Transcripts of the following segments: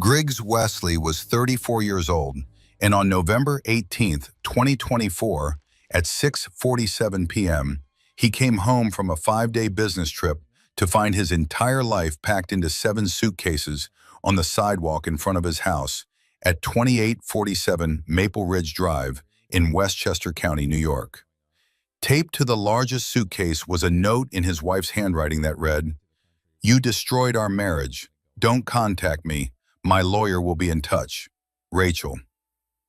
Griggs Wesley was 34 years old, and on November 18, 2024, at 6:47 p.m., he came home from a 5-day business trip to find his entire life packed into 7 suitcases on the sidewalk in front of his house at 2847 Maple Ridge Drive in Westchester County, New York. Taped to the largest suitcase was a note in his wife's handwriting that read, "You destroyed our marriage. Don't contact me. My lawyer will be in touch. Rachel."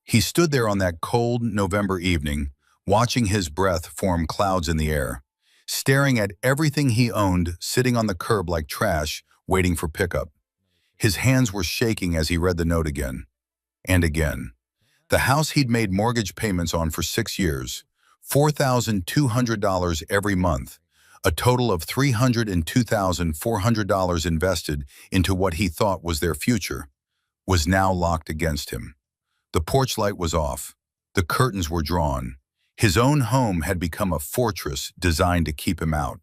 He stood there on that cold November evening, watching his breath form clouds in the air, staring at everything he owned sitting on the curb like trash, waiting for pickup. His hands were shaking as he read the note again and again. The house he'd made mortgage payments on for 6 years, $4,200 every month, a total of $302,400 invested into what he thought was their future, was now locked against him. The porch light was off. The curtains were drawn. His own home had become a fortress designed to keep him out.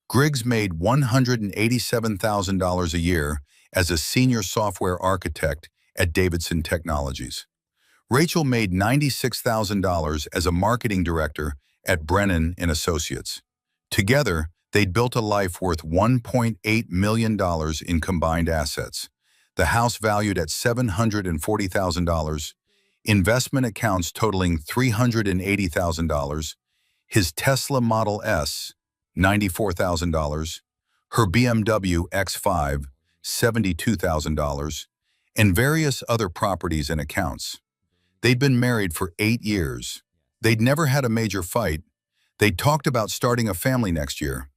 Griggs made $187,000 a year as a senior software architect at Davidson Technologies. Rachel made $96,000 as a marketing director at Brennan & Associates. Together, they'd built a life worth $1.8 million in combined assets. The house valued at $740,000, investment accounts totaling $380,000, his Tesla Model S, $94,000, her BMW X5, $72,000, and various other properties and accounts. They'd been married for 8 years. They'd never had a major fight. They'd talked about starting a family next year.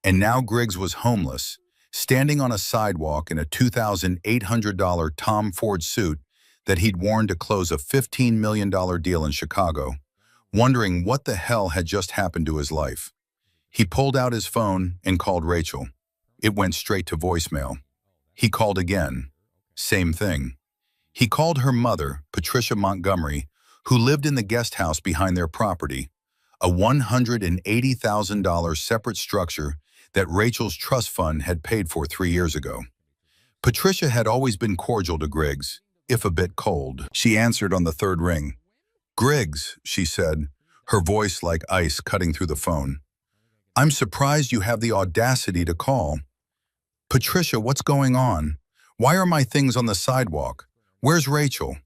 And now Griggs was homeless, standing on a sidewalk in a $2,800 Tom Ford suit that he'd worn to close a $15 million deal in Chicago, wondering what the hell had just happened to his life. He pulled out his phone and called Rachel. It went straight to voicemail. He called again. Same thing. He called her mother, Patricia Montgomery, who lived in the guest house behind their property, a $180,000 separate structure that Rachel's trust fund had paid for 3 years ago. Patricia had always been cordial to Griggs, if a bit cold. She answered on the third ring. "Griggs," she said, her voice like ice cutting through the phone. "I'm surprised you have the audacity to call." "Patricia, what's going on? Why are my things on the sidewalk? Where's Rachel?"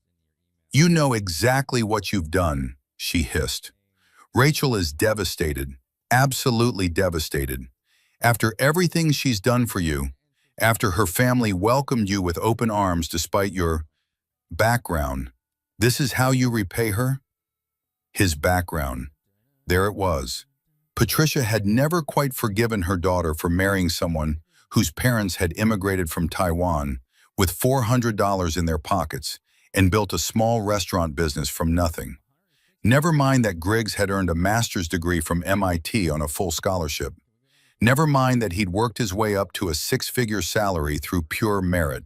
"You know exactly what you've done," she hissed. "Rachel is devastated, absolutely devastated. After everything she's done for you, after her family welcomed you with open arms despite your background, this is how you repay her?" His background. There it was. Patricia had never quite forgiven her daughter for marrying someone whose parents had immigrated from Taiwan with $400 in their pockets and built a small restaurant business from nothing. Never mind that Griggs had earned a master's degree from MIT on a full scholarship. Never mind that he'd worked his way up to a 6-figure salary through pure merit.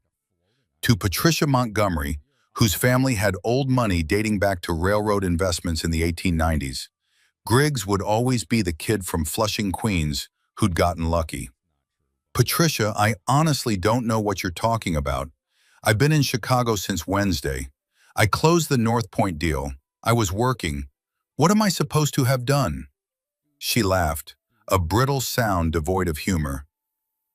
To Patricia Montgomery, whose family had old money dating back to railroad investments in the 1890s, Griggs would always be the kid from Flushing, Queens, who'd gotten lucky. "Patricia, I honestly don't know what you're talking about. I've been in Chicago since Wednesday. I closed the North Point deal. I was working. What am I supposed to have done?" She laughed, a brittle sound devoid of humor.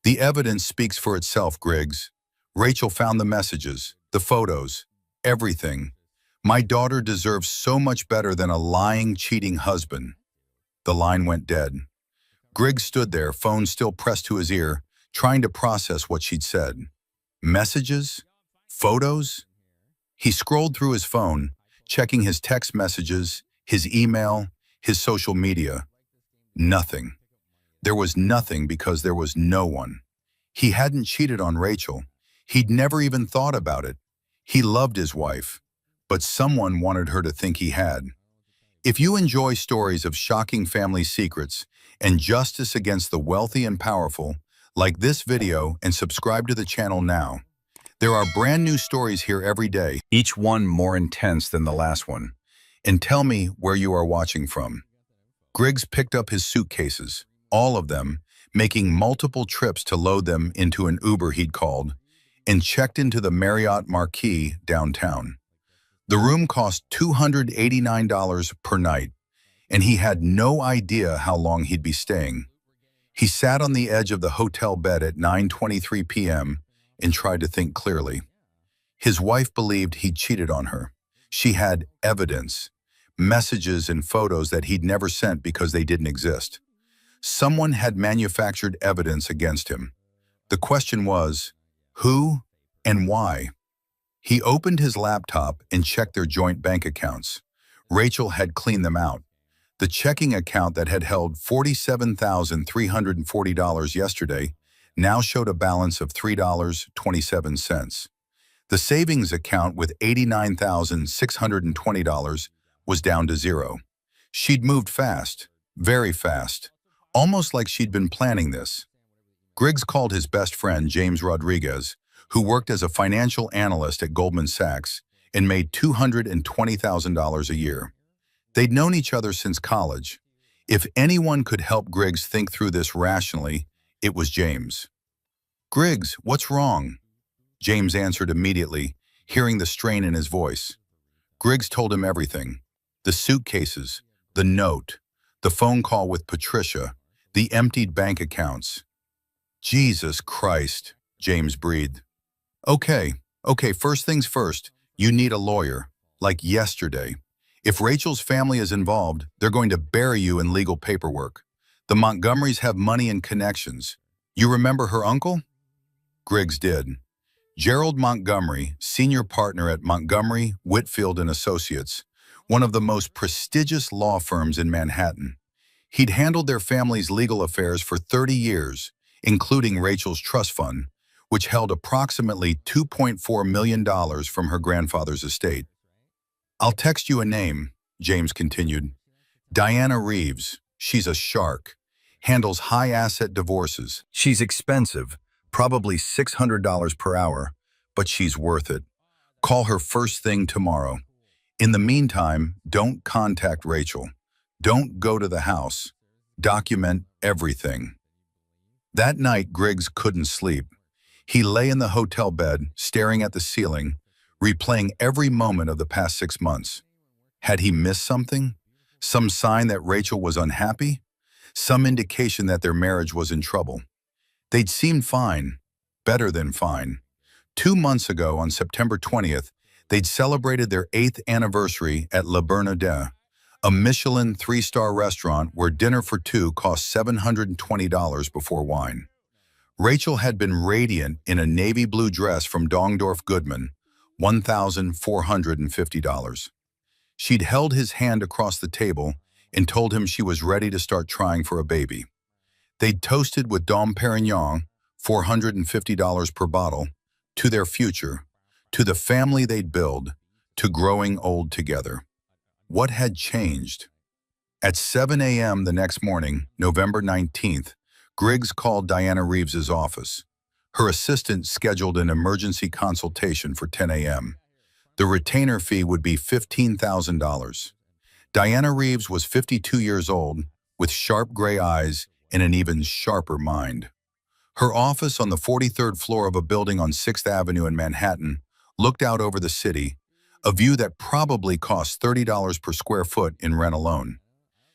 "The evidence speaks for itself, Griggs. Rachel found the messages, the photos, everything. My daughter deserves so much better than a lying, cheating husband." The line went dead. Griggs stood there, phone still pressed to his ear, trying to process what she'd said. Messages? Photos? He scrolled through his phone, checking his text messages, his email, his social media. Nothing. There was nothing because there was no one. He hadn't cheated on Rachel. He'd never even thought about it. He loved his wife, but someone wanted her to think he had. If you enjoy stories of shocking family secrets and justice against the wealthy and powerful, like this video and subscribe to the channel now. There are brand new stories here every day, each one more intense than the last one. And tell me where you are watching from. Griggs picked up his suitcases, all of them, making multiple trips to load them into an Uber he'd called, and checked into the Marriott Marquis downtown. The room cost $289 per night, and he had no idea how long he'd be staying. He sat on the edge of the hotel bed at 9:23 p.m. and tried to think clearly. His wife believed he'd cheated on her. She had evidence, messages and photos that he'd never sent because they didn't exist. Someone had manufactured evidence against him. The question was, who and why? He opened his laptop and checked their joint bank accounts. Rachel had cleaned them out. The checking account that had held $47,340 yesterday now showed a balance of $3.27. The savings account with $89,620 was down to zero. She'd moved fast, very fast, almost like she'd been planning this. Griggs called his best friend, James Rodriguez, who worked as a financial analyst at Goldman Sachs and made $220,000 a year. They'd known each other since college. If anyone could help Griggs think through this rationally, it was James. "Griggs, what's wrong?" James answered immediately, hearing the strain in his voice. Griggs told him everything. The suitcases, the note, the phone call with Patricia, the emptied bank accounts. "Jesus Christ," James breathed. Okay, first things first, you need a lawyer, like yesterday. If Rachel's family is involved, they're going to bury you in legal paperwork. The Montgomerys have money and connections. You remember her uncle? Griggs did. Gerald Montgomery, senior partner at Montgomery, Whitfield and Associates, one of the most prestigious law firms in Manhattan. He'd handled their family's legal affairs for 30 years, including Rachel's trust fund, which held approximately $2.4 million from her grandfather's estate. "I'll text you a name," James continued. "Diana Reeves. She's a shark. Handles high-asset divorces. She's expensive, probably $600 per hour, but she's worth it. Call her first thing tomorrow. In the meantime, don't contact Rachel. Don't go to the house. Document everything." That night, Griggs couldn't sleep. He lay in the hotel bed, staring at the ceiling, replaying every moment of the past 6 months. Had he missed something? Some sign that Rachel was unhappy? Some indication that their marriage was in trouble? They'd seemed fine, better than fine. 2 months ago, on September 20th, they'd celebrated their 8th anniversary at Le Bernardin, a Michelin 3-star restaurant where dinner for two cost $720 before wine. Rachel had been radiant in a navy blue dress from Dongdorf Goodman, $1,450. She'd held his hand across the table and told him she was ready to start trying for a baby. They'd toasted with Dom Perignon, $450 per bottle, to their future, to the family they'd build, to growing old together. What had changed? At 7 a.m. the next morning, November 19th, Griggs called Diana Reeves's office. Her assistant scheduled an emergency consultation for 10 a.m. The retainer fee would be $15,000. Diana Reeves was 52 years old, with sharp gray eyes and an even sharper mind. Her office on the 43rd floor of a building on 6th Avenue in Manhattan looked out over the city, a view that probably cost $30 per square foot in rent alone.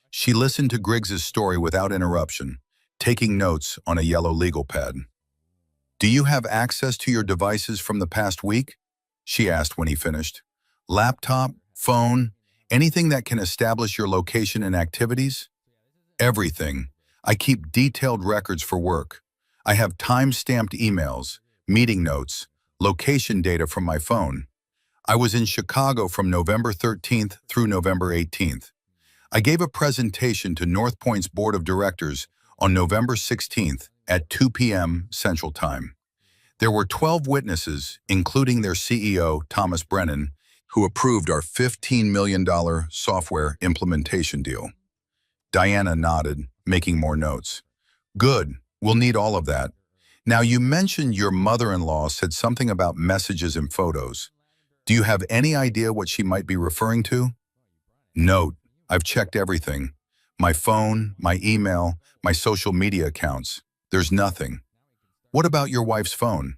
She listened to Griggs's story without interruption, taking notes on a yellow legal pad. "Do you have access to your devices from the past week?" she asked when he finished. "Laptop, phone, anything that can establish your location and activities?" "Everything. I keep detailed records for work. I have time-stamped emails, meeting notes, location data from my phone. I was in Chicago from November 13th through November 18th. I gave a presentation to North Point's Board of Directors on November 16th at 2 p.m. Central Time. There were 12 witnesses, including their CEO, Thomas Brennan, who approved our $15 million software implementation deal. Diana nodded, making more notes. "Good, we'll need all of that. Now, you mentioned your mother-in-law said something about messages and photos. Do you have any idea what she might be referring to?" "Note, I've checked everything. My phone, my email, my social media accounts. There's nothing." "What about your wife's phone?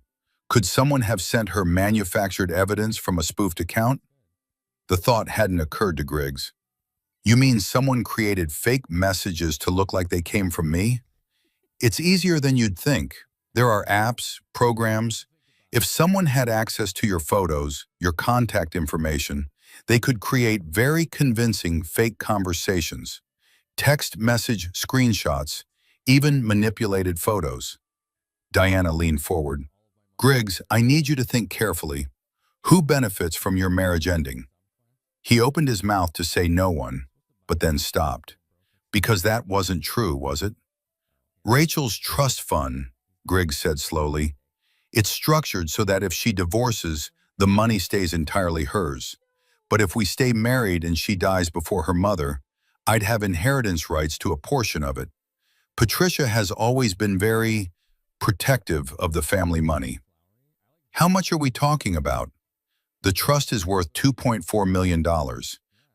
Could someone have sent her manufactured evidence from a spoofed account? The thought hadn't occurred to Griggs. You mean someone created fake messages to look like they came from me? It's easier than you'd think. There are apps, programs. If someone had access to your photos, your contact information, they could create very convincing fake conversations, text message screenshots, even manipulated photos. Diana leaned forward. Griggs, I need you to think carefully. Who benefits from your marriage ending? He opened his mouth to say no one, but then stopped. Because that wasn't true, was it? Rachel's trust fund, Griggs said slowly. It's structured so that if she divorces, the money stays entirely hers. But if we stay married and she dies before her mother, I'd have inheritance rights to a portion of it. Patricia has always been very protective of the family money. How much are we talking about? The trust is worth $2.4 million,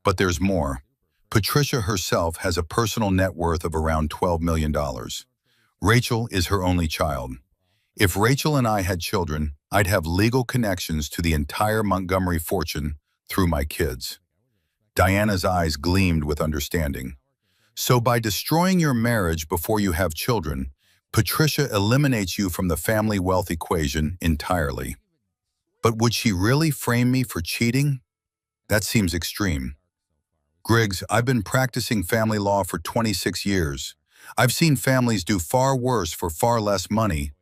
but there's more. Patricia herself has a personal net worth of around $12 million. Rachel is her only child. If Rachel and I had children, I'd have legal connections to the entire Montgomery fortune through my kids. Diana's eyes gleamed with understanding. So by destroying your marriage before you have children, Patricia eliminates you from the family wealth equation entirely. But would she really frame me for cheating? That seems extreme. Griggs, I've been practicing family law for 26 years. I've seen families do far worse for far less money.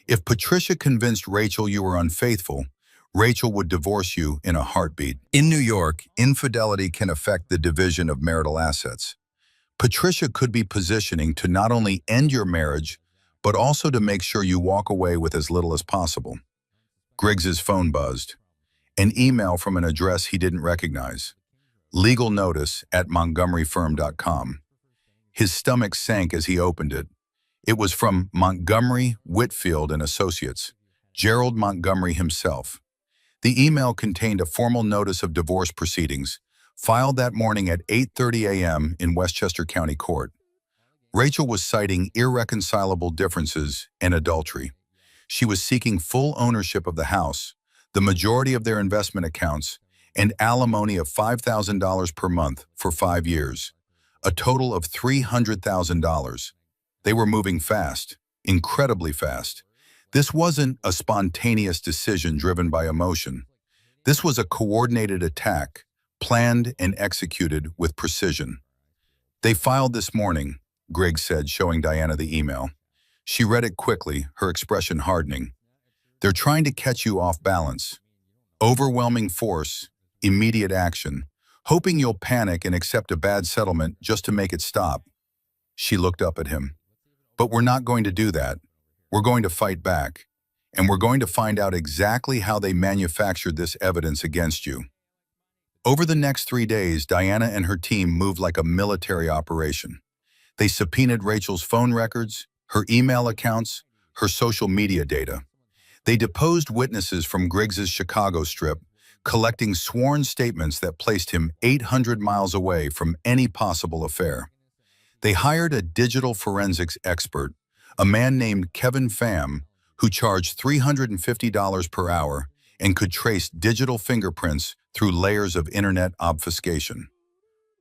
If Patricia convinced Rachel you were unfaithful, Rachel would divorce you in a heartbeat. In New York, infidelity can affect the division of marital assets. Patricia could be positioning to not only end your marriage, but also to make sure you walk away with as little as possible. Griggs's phone buzzed. An email from an address he didn't recognize. Legal notice at montgomeryfirm.com. His stomach sank as he opened it. It was from Montgomery, Whitfield and Associates, Gerald Montgomery himself. The email contained a formal notice of divorce proceedings, filed that morning at 8:30 a.m. in Westchester County Court. Rachel was citing irreconcilable differences and adultery. She was seeking full ownership of the house, the majority of their investment accounts, and alimony of $5,000 per month for 5 years, a total of $300,000. They were moving fast, incredibly fast. This wasn't a spontaneous decision driven by emotion. This was a coordinated attack, planned and executed with precision. They filed this morning, Griggs said, showing Diana the email. She read it quickly, her expression hardening. They're trying to catch you off balance. Overwhelming force, immediate action, hoping you'll panic and accept a bad settlement just to make it stop. She looked up at him. But we're not going to do that. We're going to fight back. And we're going to find out exactly how they manufactured this evidence against you. Over the next 3 days, Diana and her team moved like a military operation. They subpoenaed Rachel's phone records, her email accounts, her social media data. They deposed witnesses from Griggs's Chicago strip, collecting sworn statements that placed him 800 miles away from any possible affair. They hired a digital forensics expert, a man named Kevin Pham, who charged $350 per hour and could trace digital fingerprints through layers of internet obfuscation.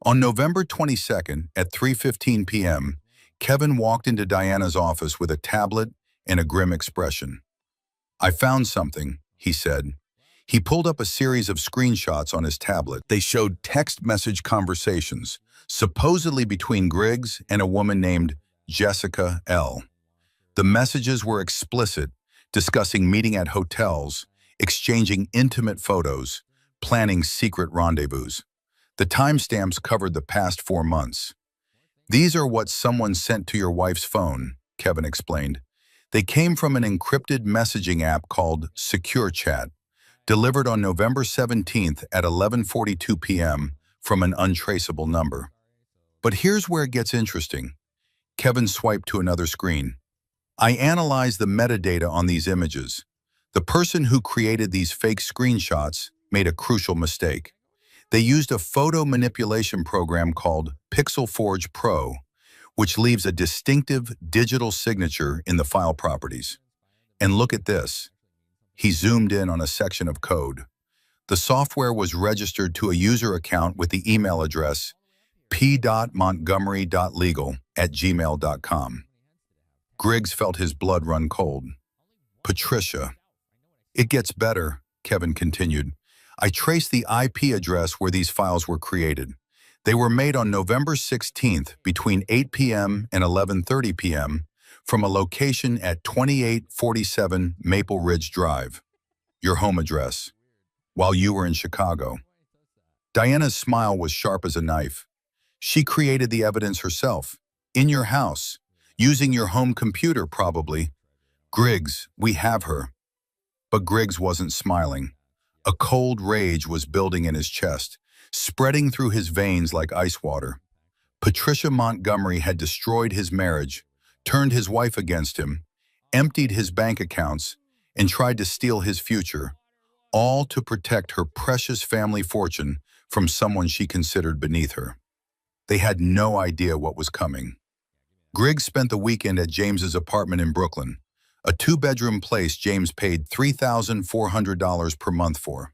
On November 22nd at 3:15 p.m., Kevin walked into Diana's office with a tablet and a grim expression. I found something, he said. He pulled up a series of screenshots on his tablet. They showed text message conversations, supposedly between Griggs and a woman named Jessica L. The messages were explicit, discussing meeting at hotels, exchanging intimate photos, planning secret rendezvous. The timestamps covered the past 4 months. These are what someone sent to your wife's phone, Kevin explained. They came from an encrypted messaging app called Secure Chat, delivered on November 17th at 11:42 p.m. from an untraceable number. But here's where it gets interesting. Kevin swiped to another screen. I analyzed the metadata on these images. The person who created these fake screenshots made a crucial mistake. They used a photo manipulation program called Pixel Forge Pro, which leaves a distinctive digital signature in the file properties. And look at this. He zoomed in on a section of code. The software was registered to a user account with the email address p.montgomery.legal@gmail.com. Griggs felt his blood run cold. Patricia. It gets better, Kevin continued. I traced the IP address where these files were created. They were made on November 16th between 8 p.m. and 11:30 p.m. from a location at 2847 Maple Ridge Drive, your home address, while you were in Chicago. Diana's smile was sharp as a knife. She created the evidence herself, in your house, using your home computer probably. Griggs, we have her. But Griggs wasn't smiling. A cold rage was building in his chest, spreading through his veins like ice water. Patricia Montgomery had destroyed his marriage, turned his wife against him, emptied his bank accounts, and tried to steal his future, all to protect her precious family fortune from someone she considered beneath her. They had no idea what was coming. Griggs spent the weekend at James's apartment in Brooklyn, a two-bedroom place James paid $3,400 per month for.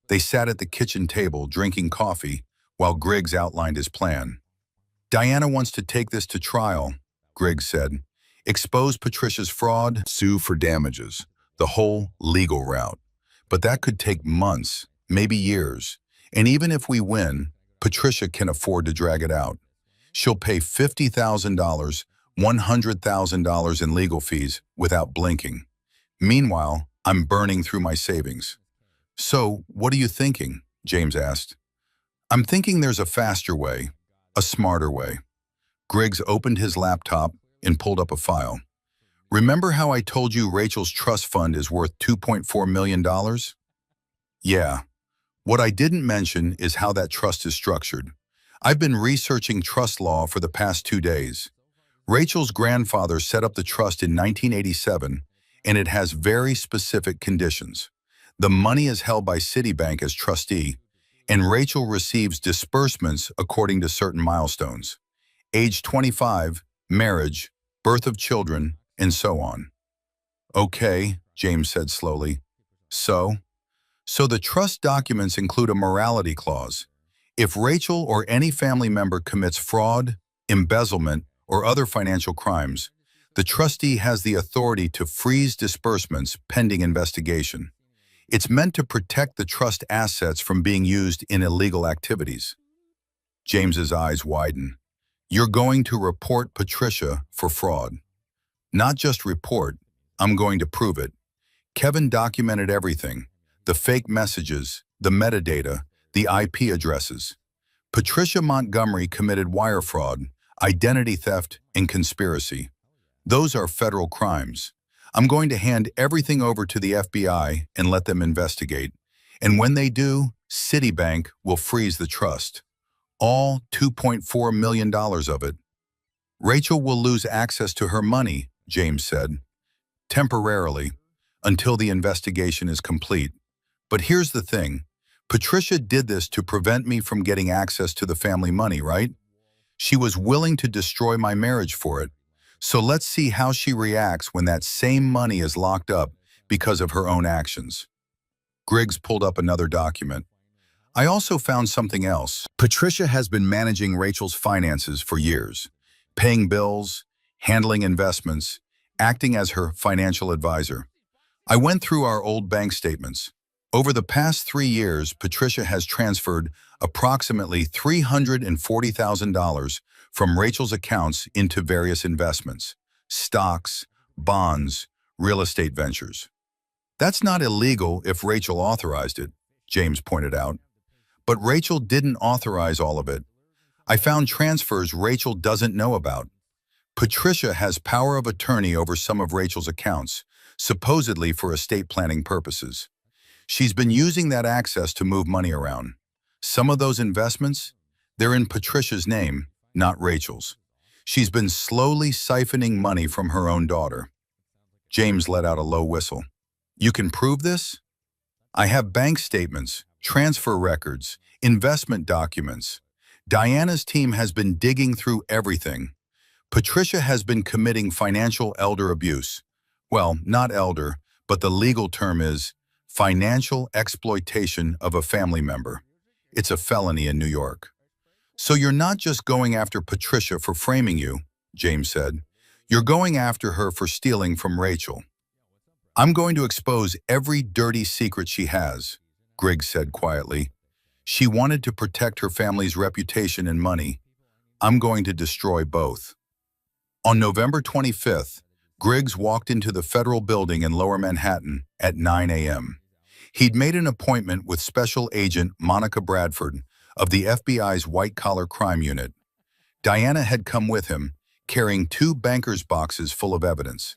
They sat at the kitchen table drinking coffee while Griggs outlined his plan. Diana wants to take this to trial, Griggs said. Expose Patricia's fraud, sue for damages, the whole legal route. But that could take months, maybe years. And even if we win, Patricia can afford to drag it out. She'll pay $50,000, $100,000 in legal fees without blinking. Meanwhile, I'm burning through my savings. So, what are you thinking? James asked. I'm thinking there's a faster way, a smarter way. Griggs opened his laptop and pulled up a file. Remember how I told you Rachel's trust fund is worth $2.4 million? Yeah. What I didn't mention is how that trust is structured. I've been researching trust law for the past 2 days. Rachel's grandfather set up the trust in 1987, and it has very specific conditions. The money is held by Citibank as trustee, and Rachel receives disbursements according to certain milestones. Age 25, marriage, birth of children, and so on. Okay, James said slowly. So the trust documents include a morality clause. If Rachel or any family member commits fraud, embezzlement, or other financial crimes, the trustee has the authority to freeze disbursements pending investigation. It's meant to protect the trust assets from being used in illegal activities. James's eyes widened. You're going to report Patricia for fraud. Not just report, I'm going to prove it. Kevin documented everything. The fake messages, the metadata, the IP addresses. Patricia Montgomery committed wire fraud, identity theft, and conspiracy. Those are federal crimes. I'm going to hand everything over to the FBI and let them investigate. And when they do, Citibank will freeze the trust. All $2.4 million of it. Rachel will lose access to her money, James said. Temporarily, until the investigation is complete. But here's the thing. Patricia did this to prevent me from getting access to the family money, right? She was willing to destroy my marriage for it. So let's see how she reacts when that same money is locked up because of her own actions. Griggs pulled up another document. I also found something else. Patricia has been managing Rachel's finances for years, paying bills, handling investments, acting as her financial advisor. I went through our old bank statements. Over the past 3 years, Patricia has transferred approximately $340,000 from Rachel's accounts into various investments, stocks, bonds, real estate ventures. That's not illegal if Rachel authorized it, James pointed out. But Rachel didn't authorize all of it. I found transfers Rachel doesn't know about. Patricia has power of attorney over some of Rachel's accounts, supposedly for estate planning purposes. She's been using that access to move money around. Some of those investments, they're in Patricia's name, not Rachel's. She's been slowly siphoning money from her own daughter. James let out a low whistle. You can prove this? I have bank statements, transfer records, investment documents. Diana's team has been digging through everything. Patricia has been committing financial elder abuse. Well, not elder, but the legal term is financial exploitation of a family member. It's a felony in New York. So you're not just going after Patricia for framing you, James said. You're going after her for stealing from Rachel. I'm going to expose every dirty secret she has, Griggs said quietly. She wanted to protect her family's reputation and money. I'm going to destroy both. On November 25th, Griggs walked into the federal building in Lower Manhattan at 9 a.m. He'd made an appointment with Special Agent Monica Bradford of the FBI's white-collar crime unit. Diana had come with him, carrying 2 banker's boxes full of evidence.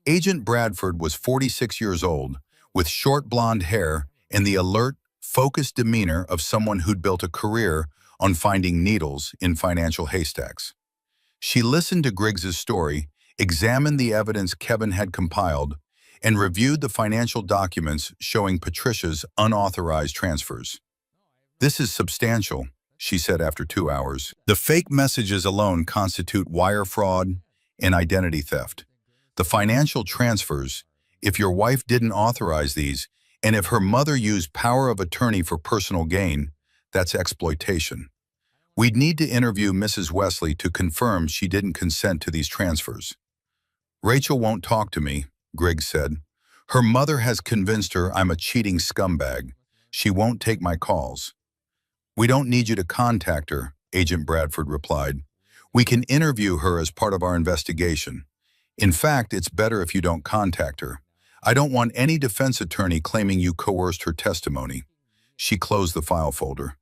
Agent Bradford was 46 years old, with short blonde hair and the alert, focused demeanor of someone who'd built a career on finding needles in financial haystacks. She listened to Griggs's story, examined the evidence Kevin had compiled, and reviewed the financial documents showing Patricia's unauthorized transfers. "This is substantial," she said after 2 hours. "The fake messages alone constitute wire fraud and identity theft. The financial transfers, if your wife didn't authorize these, and if her mother used power of attorney for personal gain, that's exploitation. We'd need to interview Mrs. Wesley to confirm she didn't consent to these transfers." "Rachel won't talk to me," Griggs said. "Her mother has convinced her I'm a cheating scumbag. She won't take my calls." "We don't need you to contact her," Agent Bradford replied. "We can interview her as part of our investigation. In fact, it's better if you don't contact her. I don't want any defense attorney claiming you coerced her testimony." She closed the file folder.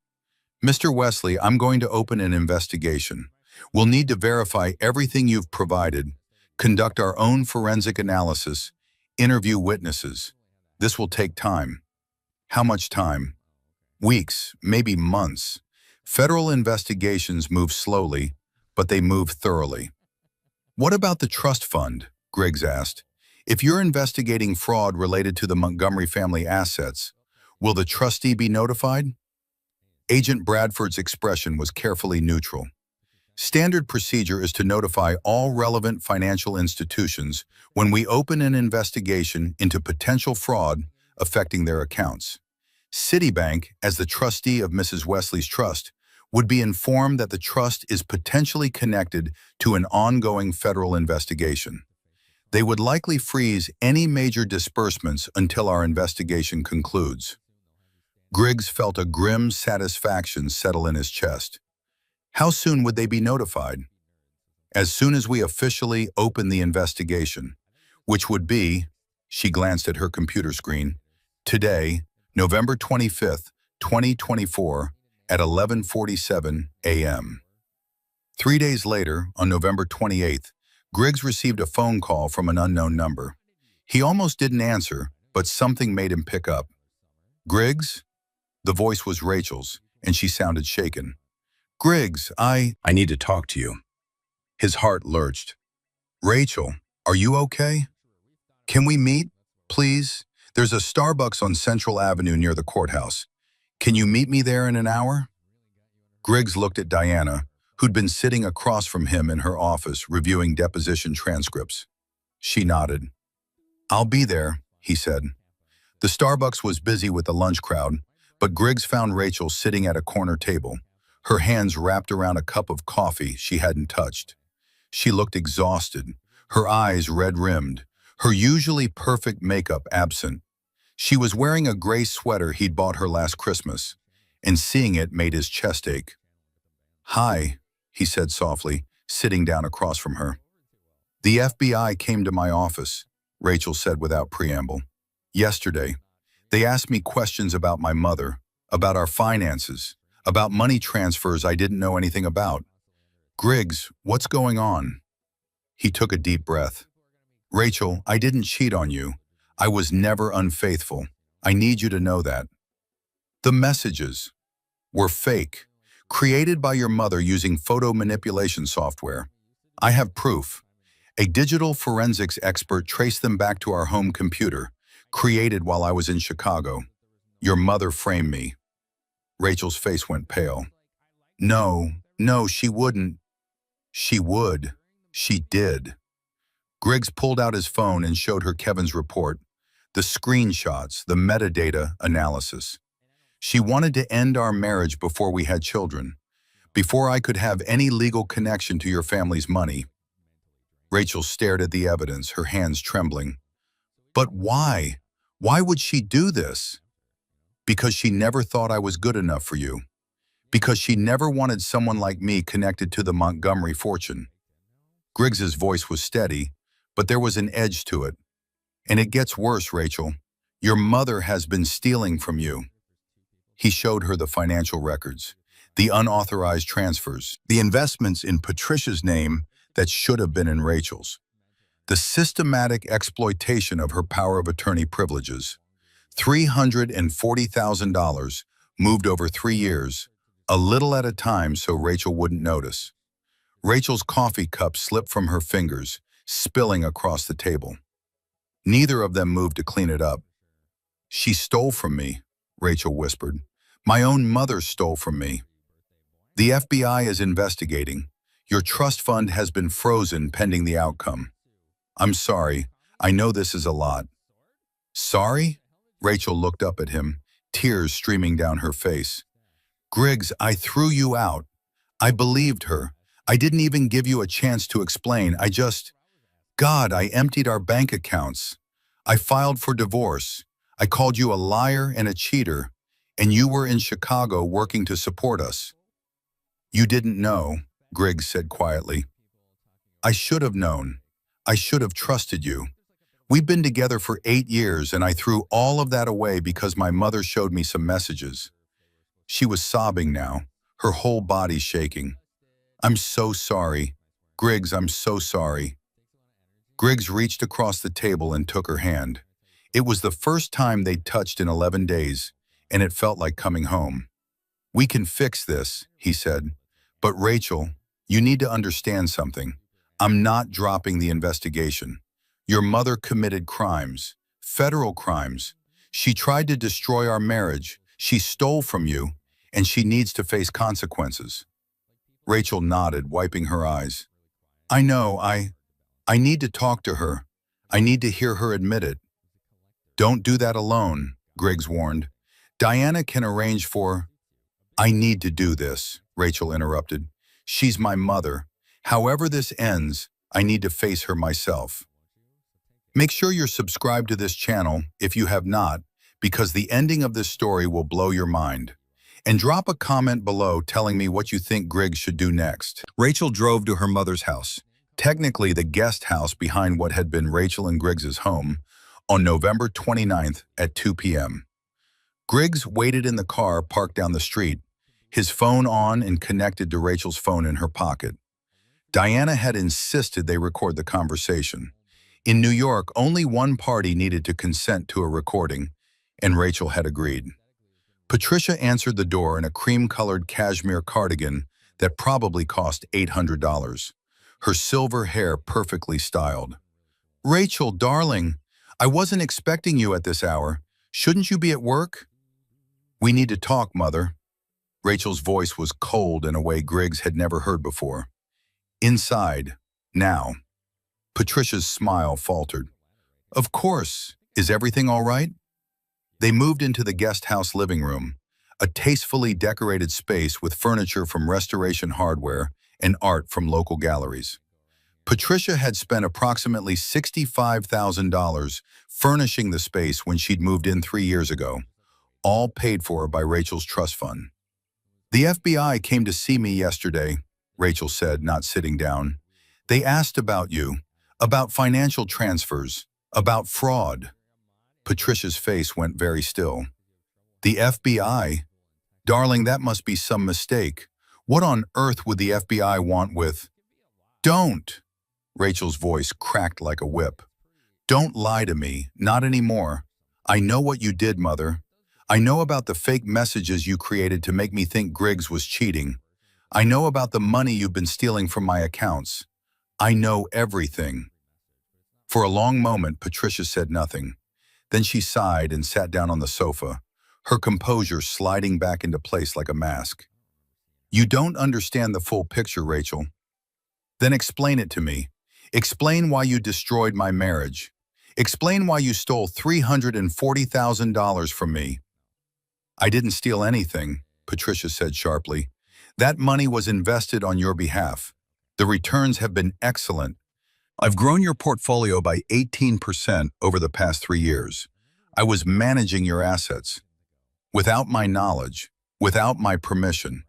"Mr. Wesley, I'm going to open an investigation. We'll need to verify everything you've provided, conduct our own forensic analysis, interview witnesses. This will take time." "How much time?" "Weeks, maybe months. Federal investigations move slowly, but they move thoroughly." "What about the trust fund?" Griggs asked. "If you're investigating fraud related to the Montgomery family assets, will the trustee be notified?" Agent Bradford's expression was carefully neutral. "Standard procedure is to notify all relevant financial institutions when we open an investigation into potential fraud affecting their accounts. Citibank, as the trustee of Mrs. Wesley's trust, would be informed that the trust is potentially connected to an ongoing federal investigation. They would likely freeze any major disbursements until our investigation concludes." Griggs felt a grim satisfaction settle in his chest. "How soon would they be notified?" "As soon as we officially open the investigation, which would be," she glanced at her computer screen, "today, November 25th, 2024, at 11:47 a.m. 3 days later, on November 28th, Griggs received a phone call from an unknown number. He almost didn't answer, but something made him pick up. "Griggs?" The voice was Rachel's, and she sounded shaken. "Griggs, I need to talk to you." His heart lurched. "Rachel, are you okay? Can we meet, please? There's a Starbucks on Central Avenue near the courthouse. Can you meet me there in an hour?" Griggs looked at Diana, who'd been sitting across from him in her office reviewing deposition transcripts. She nodded. "I'll be there," he said. The Starbucks was busy with the lunch crowd, but Griggs found Rachel sitting at a corner table, her hands wrapped around a cup of coffee she hadn't touched. She looked exhausted, her eyes red-rimmed, her usually perfect makeup absent. She was wearing a gray sweater he'd bought her last Christmas, and seeing it made his chest ache. "Hi," he said softly, sitting down across from her. "The FBI came to my office," Rachel said without preamble. "Yesterday. They asked me questions about my mother, about our finances, about money transfers I didn't know anything about. Griggs, what's going on?" He took a deep breath. "Rachel, I didn't cheat on you. I was never unfaithful. I need you to know that. The messages were fake, created by your mother using photo manipulation software. I have proof. A digital forensics expert traced them back to our home computer, created while I was in Chicago. Your mother framed me." Rachel's face went pale. No, she wouldn't." "She would. She did." Griggs pulled out his phone and showed her Kevin's report. the screenshots, the metadata analysis. She wanted to end our marriage before we had children, before I could have any legal connection to your family's money. Rachel stared at the evidence, her hands trembling. But why? Why would she do this? Because she never thought I was good enough for you. Because she never wanted someone like me connected to the Montgomery fortune. Griggs's voice was steady, but there was an edge to it. And it gets worse, Rachel. Your mother has been stealing from you. He showed her the financial records, the unauthorized transfers, the investments in Patricia's name that should have been in Rachel's, the systematic exploitation of her power of attorney privileges. $340,000 moved over 3 years, a little at a time so Rachel wouldn't notice. Rachel's coffee cup slipped from her fingers, spilling across the table. Neither of them moved to clean it up. She stole from me, Rachel whispered. My own mother stole from me. The FBI is investigating. Your trust fund has been frozen pending the outcome. I'm sorry. I know this is a lot. Sorry? Rachel looked up at him, tears streaming down her face. Griggs, I threw you out. I believed her. I didn't even give you a chance to explain. God, I emptied our bank accounts. I filed for divorce. I called you a liar and a cheater, and you were in Chicago working to support us. You didn't know, Griggs said quietly. I should have known. I should have trusted you. We've been together for 8 years, and I threw all of that away because my mother showed me some messages. She was sobbing now, her whole body shaking. I'm so sorry. Griggs, I'm so sorry. Griggs reached across the table and took her hand. It was the first time they'd touched in 11 days, and it felt like coming home. We can fix this, he said. But Rachel, you need to understand something. I'm not dropping the investigation. Your mother committed crimes, federal crimes. She tried to destroy our marriage. She stole from you, and she needs to face consequences. Rachel nodded, wiping her eyes. I know, I need to talk to her. I need to hear her admit it. Don't do that alone, Griggs warned. Diana can arrange for... I need to do this, Rachel interrupted. She's my mother. However this ends, I need to face her myself. Make sure you're subscribed to this channel if you have not, because the ending of this story will blow your mind. And drop a comment below telling me what you think Griggs should do next. Rachel drove to her mother's house, technically the guest house behind what had been Rachel and Griggs's home, on November 29th at 2 p.m. Griggs waited in the car parked down the street, his phone on and connected to Rachel's phone in her pocket. Diana had insisted they record the conversation. In New York, only one party needed to consent to a recording, and Rachel had agreed. Patricia answered the door in a cream-colored cashmere cardigan that probably cost $800, her silver hair perfectly styled. Rachel, darling, I wasn't expecting you at this hour. Shouldn't you be at work? We need to talk, Mother. Rachel's voice was cold in a way Griggs had never heard before. Inside, now. Patricia's smile faltered. Of course. Is everything all right? They moved into the guest house living room, a tastefully decorated space with furniture from Restoration Hardware and art from local galleries. Patricia had spent approximately $65,000 furnishing the space when she'd moved in 3 years ago, all paid for by Rachel's trust fund. The FBI came to see me yesterday, Rachel said, not sitting down. They asked about you, about financial transfers, about fraud. Patricia's face went very still. The FBI? Darling, that must be some mistake. What on earth would the FBI want with... Don't! Rachel's voice cracked like a whip. Don't lie to me, not anymore. I know what you did, Mother. I know about the fake messages you created to make me think Griggs was cheating. I know about the money you've been stealing from my accounts. I know everything. For a long moment, Patricia said nothing. Then she sighed and sat down on the sofa, her composure sliding back into place like a mask. You don't understand the full picture, Rachel. Then explain it to me. Explain why you destroyed my marriage. Explain why you stole $340,000 from me. I didn't steal anything, Patricia said sharply. That money was invested on your behalf. The returns have been excellent. I've grown your portfolio by 18% over the past 3 years. I was managing your assets. Without my knowledge, without my permission.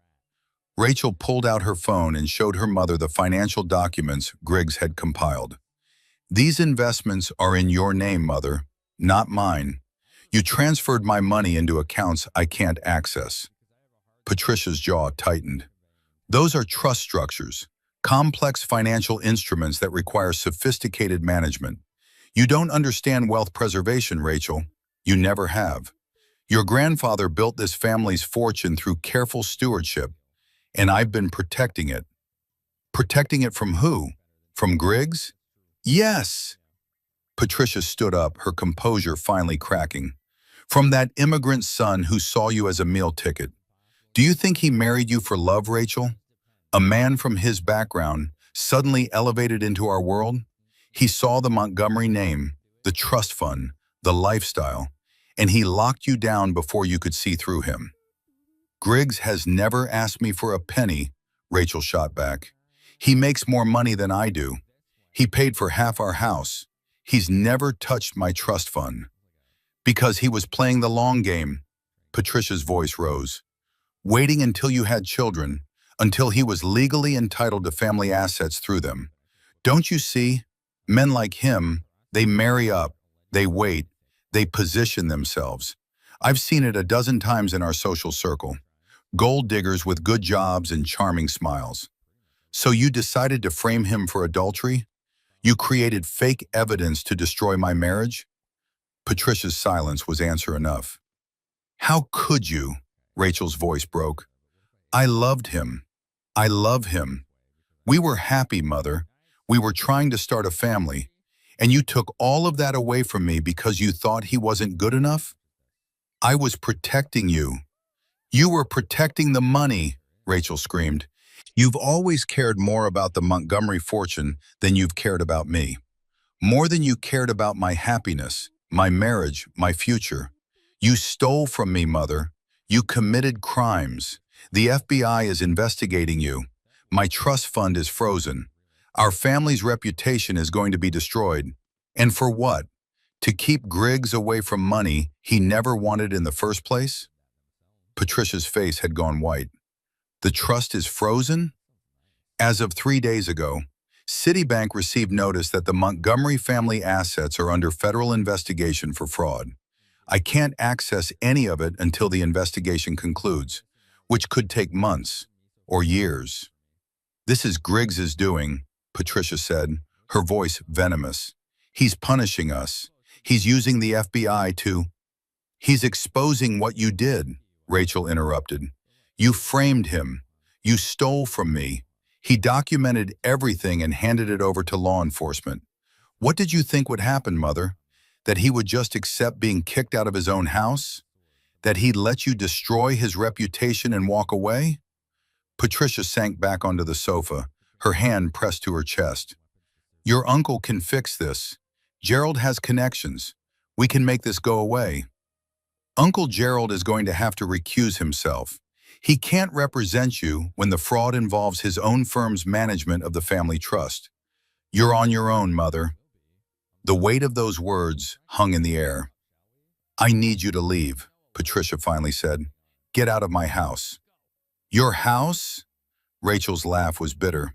Rachel pulled out her phone and showed her mother the financial documents Griggs had compiled. These investments are in your name, Mother, not mine. You transferred my money into accounts I can't access. Patricia's jaw tightened. Those are trust structures, complex financial instruments that require sophisticated management. You don't understand wealth preservation, Rachel. You never have. Your grandfather built this family's fortune through careful stewardship, and I've been protecting it. Protecting it from who? From Griggs? Yes. Patricia stood up, her composure finally cracking. From that immigrant son who saw you as a meal ticket. Do you think he married you for love, Rachel? A man from his background, suddenly elevated into our world? He saw the Montgomery name, the trust fund, the lifestyle, and he locked you down before you could see through him. Griggs has never asked me for a penny, Rachel shot back. He makes more money than I do. He paid for half our house. He's never touched my trust fund. Because he was playing the long game, Patricia's voice rose. Waiting until you had children, until he was legally entitled to family assets through them. Don't you see? Men like him, they marry up, they wait, they position themselves. I've seen it a dozen times in our social circle. Gold diggers with good jobs and charming smiles. So you decided to frame him for adultery? You created fake evidence to destroy my marriage? Patricia's silence was answer enough. How could you? Rachel's voice broke. I loved him. I love him. We were happy, Mother. We were trying to start a family. And you took all of that away from me because you thought he wasn't good enough? I was protecting you. You were protecting the money, Rachel screamed. You've always cared more about the Montgomery fortune than you've cared about me. More than you cared about my happiness, my marriage, my future. You stole from me, Mother. You committed crimes. The FBI is investigating you. My trust fund is frozen. Our family's reputation is going to be destroyed. And for what? To keep Griggs away from money he never wanted in the first place? Patricia's face had gone white. The trust is frozen? As of 3 days ago, Citibank received notice that the Montgomery family assets are under federal investigation for fraud. I can't access any of it until the investigation concludes, which could take months or years. This is Griggs's doing, Patricia said, her voice venomous. He's punishing us. He's using the FBI to... He's exposing what you did, Rachel interrupted. You framed him. You stole from me. He documented everything and handed it over to law enforcement. What did you think would happen, Mother? That he would just accept being kicked out of his own house? That he'd let you destroy his reputation and walk away? Patricia sank back onto the sofa, her hand pressed to her chest. Your uncle can fix this. Gerald has connections. We can make this go away. Uncle Gerald is going to have to recuse himself. He can't represent you when the fraud involves his own firm's management of the family trust. You're on your own, Mother. The weight of those words hung in the air. I need you to leave, Patricia finally said. Get out of my house. Your house? Rachel's laugh was bitter.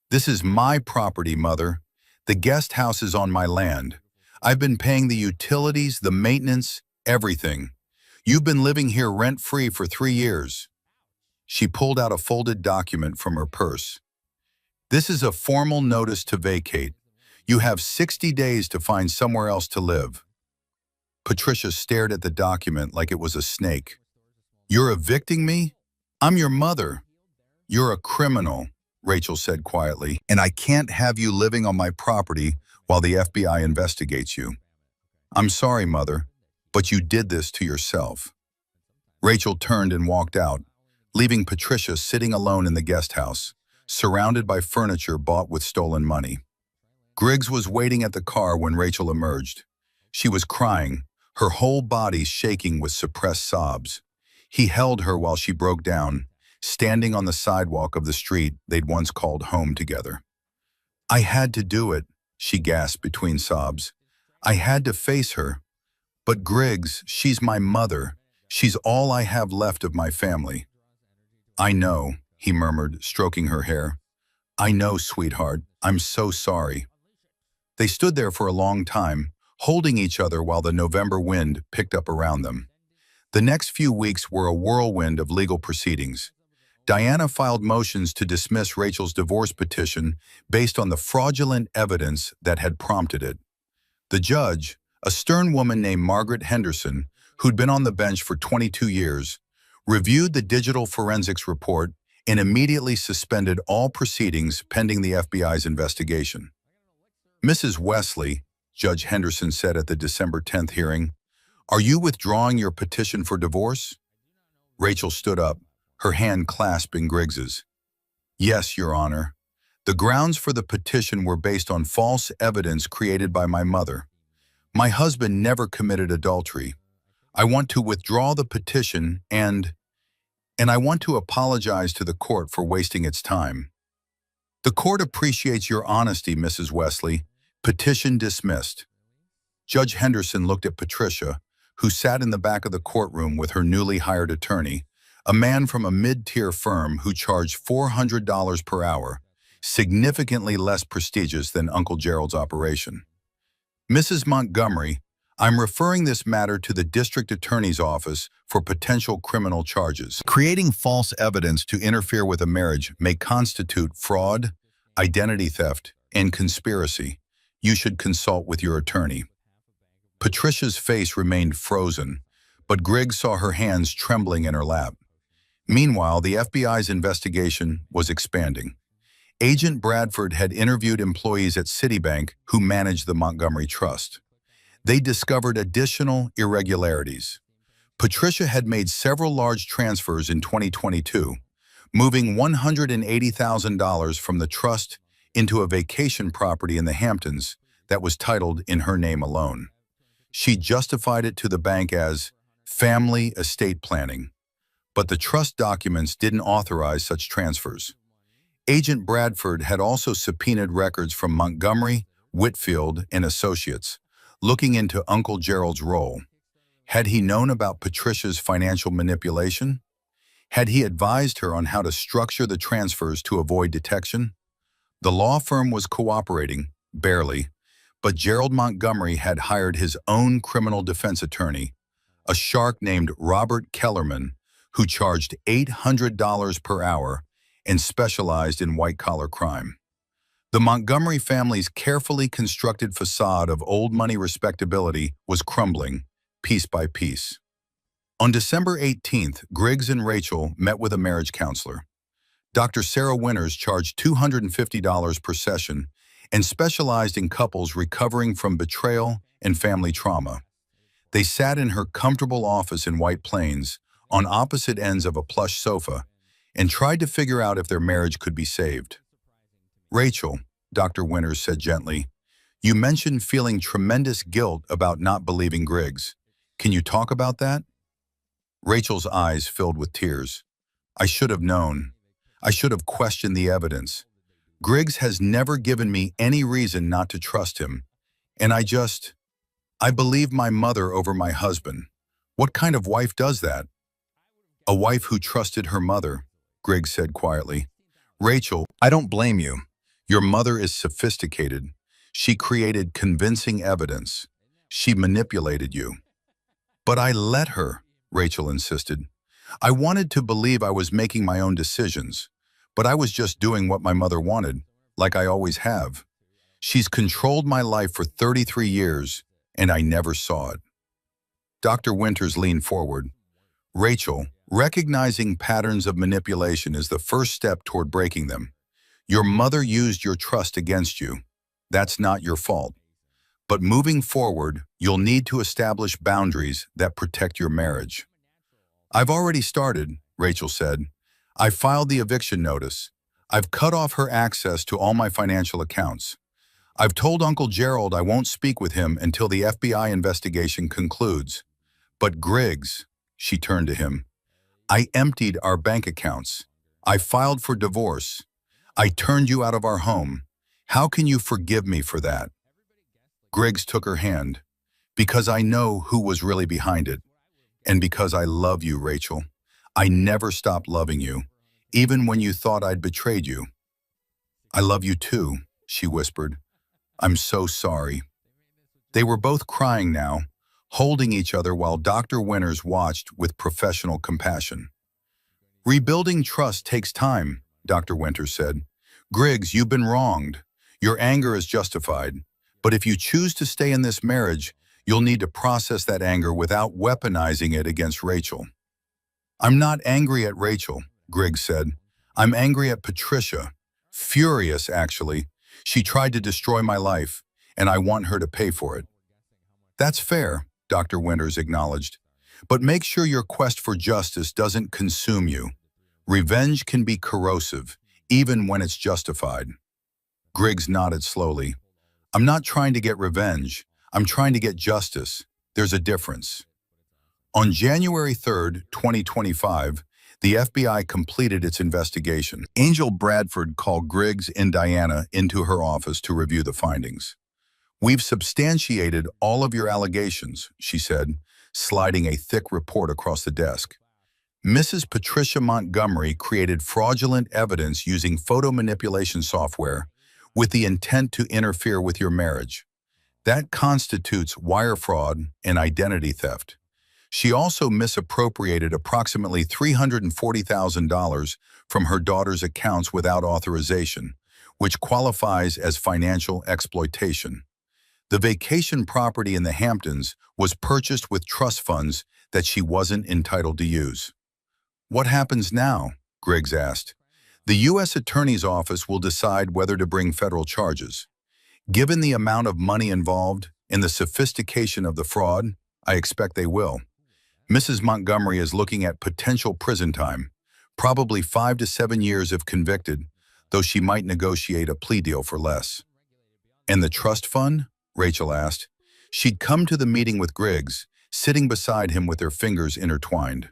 This is my property, Mother. The guest house is on my land. I've been paying the utilities, the maintenance, everything. You've been living here rent-free for 3 years. She pulled out a folded document from her purse. This is a formal notice to vacate. You have 60 days to find somewhere else to live. Patricia stared at the document like it was a snake. You're evicting me? I'm your mother. You're a criminal, Rachel said quietly, and I can't have you living on my property while the FBI investigates you. I'm sorry, Mother, but you did this to yourself. Rachel turned and walked out, leaving Patricia sitting alone in the guest house, surrounded by furniture bought with stolen money. Griggs was waiting at the car when Rachel emerged. She was crying, her whole body shaking with suppressed sobs. He held her while she broke down, standing on the sidewalk of the street they'd once called home together. "I had to do it," she gasped between sobs. "I had to face her. But Griggs, she's my mother. She's all I have left of my family." "I know," he murmured, stroking her hair. "I know, sweetheart. I'm so sorry." They stood there for a long time, holding each other while the November wind picked up around them. The next few weeks were a whirlwind of legal proceedings. Diana filed motions to dismiss Rachel's divorce petition based on the fraudulent evidence that had prompted it. The judge, a stern woman named Margaret Henderson, who'd been on the bench for 22 years, reviewed the digital forensics report and immediately suspended all proceedings pending the FBI's investigation. "Mrs. Wesley," Judge Henderson said at the December 10th hearing, "are you withdrawing your petition for divorce?" Rachel stood up, her hand clasping Griggs's. "Yes, Your Honor. The grounds for the petition were based on false evidence created by my mother. My husband never committed adultery. I want to withdraw the petition and I want to apologize to the court for wasting its time." "The court appreciates your honesty, Mrs. Wesley. Petition dismissed." Judge Henderson looked at Patricia, who sat in the back of the courtroom with her newly hired attorney, a man from a mid-tier firm who charged $400 per hour, significantly less prestigious than Uncle Gerald's operation. "Mrs. Montgomery, I'm referring this matter to the district attorney's office for potential criminal charges. Creating false evidence to interfere with a marriage may constitute fraud, identity theft, and conspiracy. You should consult with your attorney." Patricia's face remained frozen, but Griggs saw her hands trembling in her lap. Meanwhile, the FBI's investigation was expanding. Agent Bradford had interviewed employees at Citibank who managed the Montgomery Trust. They discovered additional irregularities. Patricia had made several large transfers in 2022, moving $180,000 from the trust into a vacation property in the Hamptons that was titled in her name alone. She justified it to the bank as family estate planning, but the trust documents didn't authorize such transfers. Agent Bradford had also subpoenaed records from Montgomery, Whitfield, and Associates, looking into Uncle Gerald's role. Had he known about Patricia's financial manipulation? Had he advised her on how to structure the transfers to avoid detection? The law firm was cooperating, barely, but Gerald Montgomery had hired his own criminal defense attorney, a shark named Robert Kellerman, who charged $800 per hour and specialized in white-collar crime. The Montgomery family's carefully constructed facade of old money respectability was crumbling, piece by piece. On December 18th, Griggs and Rachel met with a marriage counselor. Dr. Sarah Winters charged $250 per session and specialized in couples recovering from betrayal and family trauma. They sat in her comfortable office in White Plains, on opposite ends of a plush sofa, and tried to figure out if their marriage could be saved. "Rachel," Dr. Winters said gently, "you mentioned feeling tremendous guilt about not believing Griggs. Can you talk about that?" Rachel's eyes filled with tears. "I should have known. I should have questioned the evidence. Griggs has never given me any reason not to trust him. And I believe my mother over my husband. What kind of wife does that?" "A wife who trusted her mother," Griggs said quietly. "Rachel, I don't blame you. Your mother is sophisticated. She created convincing evidence. She manipulated you." "But I let her," Rachel insisted. "I wanted to believe I was making my own decisions, but I was just doing what my mother wanted, like I always have. She's controlled my life for 33 years, and I never saw it." Dr. Winters leaned forward. "Rachel, recognizing patterns of manipulation is the first step toward breaking them. Your mother used your trust against you. That's not your fault. But moving forward, you'll need to establish boundaries that protect your marriage." "I've already started," Rachel said. "I filed the eviction notice. I've cut off her access to all my financial accounts. I've told Uncle Gerald I won't speak with him until the FBI investigation concludes. But Griggs, she turned to him, I emptied our bank accounts. I filed for divorce. I turned you out of our home. How can you forgive me for that? Griggs took her hand. Because I know who was really behind it. And because I love you, Rachel. I never stopped loving you, even when you thought I'd betrayed you. I love you too, she whispered. I'm so sorry. They were both crying now, holding each other while Dr. Winters watched with professional compassion. Rebuilding trust takes time, Dr. Winters said. Griggs, you've been wronged. Your anger is justified. But if you choose to stay in this marriage, you'll need to process that anger without weaponizing it against Rachel. I'm not angry at Rachel, Griggs said. I'm angry at Patricia. Furious, actually. She tried to destroy my life, and I want her to pay for it. That's fair, Dr. Winters acknowledged. But make sure your quest for justice doesn't consume you. Revenge can be corrosive, even when it's justified. Griggs nodded slowly. I'm not trying to get revenge. I'm trying to get justice. There's a difference. On January 3, 2025, the FBI completed its investigation. Angel Bradford called Griggs and Diana into her office to review the findings. We've substantiated all of your allegations, she said, sliding a thick report across the desk. Mrs. Patricia Montgomery created fraudulent evidence using photo manipulation software with the intent to interfere with your marriage. That constitutes wire fraud and identity theft. She also misappropriated approximately $340,000 from her daughter's accounts without authorization, which qualifies as financial exploitation. The vacation property in the Hamptons was purchased with trust funds that she wasn't entitled to use. What happens now? Griggs asked. The U.S. Attorney's Office will decide whether to bring federal charges. Given the amount of money involved and the sophistication of the fraud, I expect they will. Mrs. Montgomery is looking at potential prison time, probably 5 to 7 years if convicted, though she might negotiate a plea deal for less. And the trust fund? Rachel asked. She'd come to the meeting with Griggs, sitting beside him with their fingers intertwined.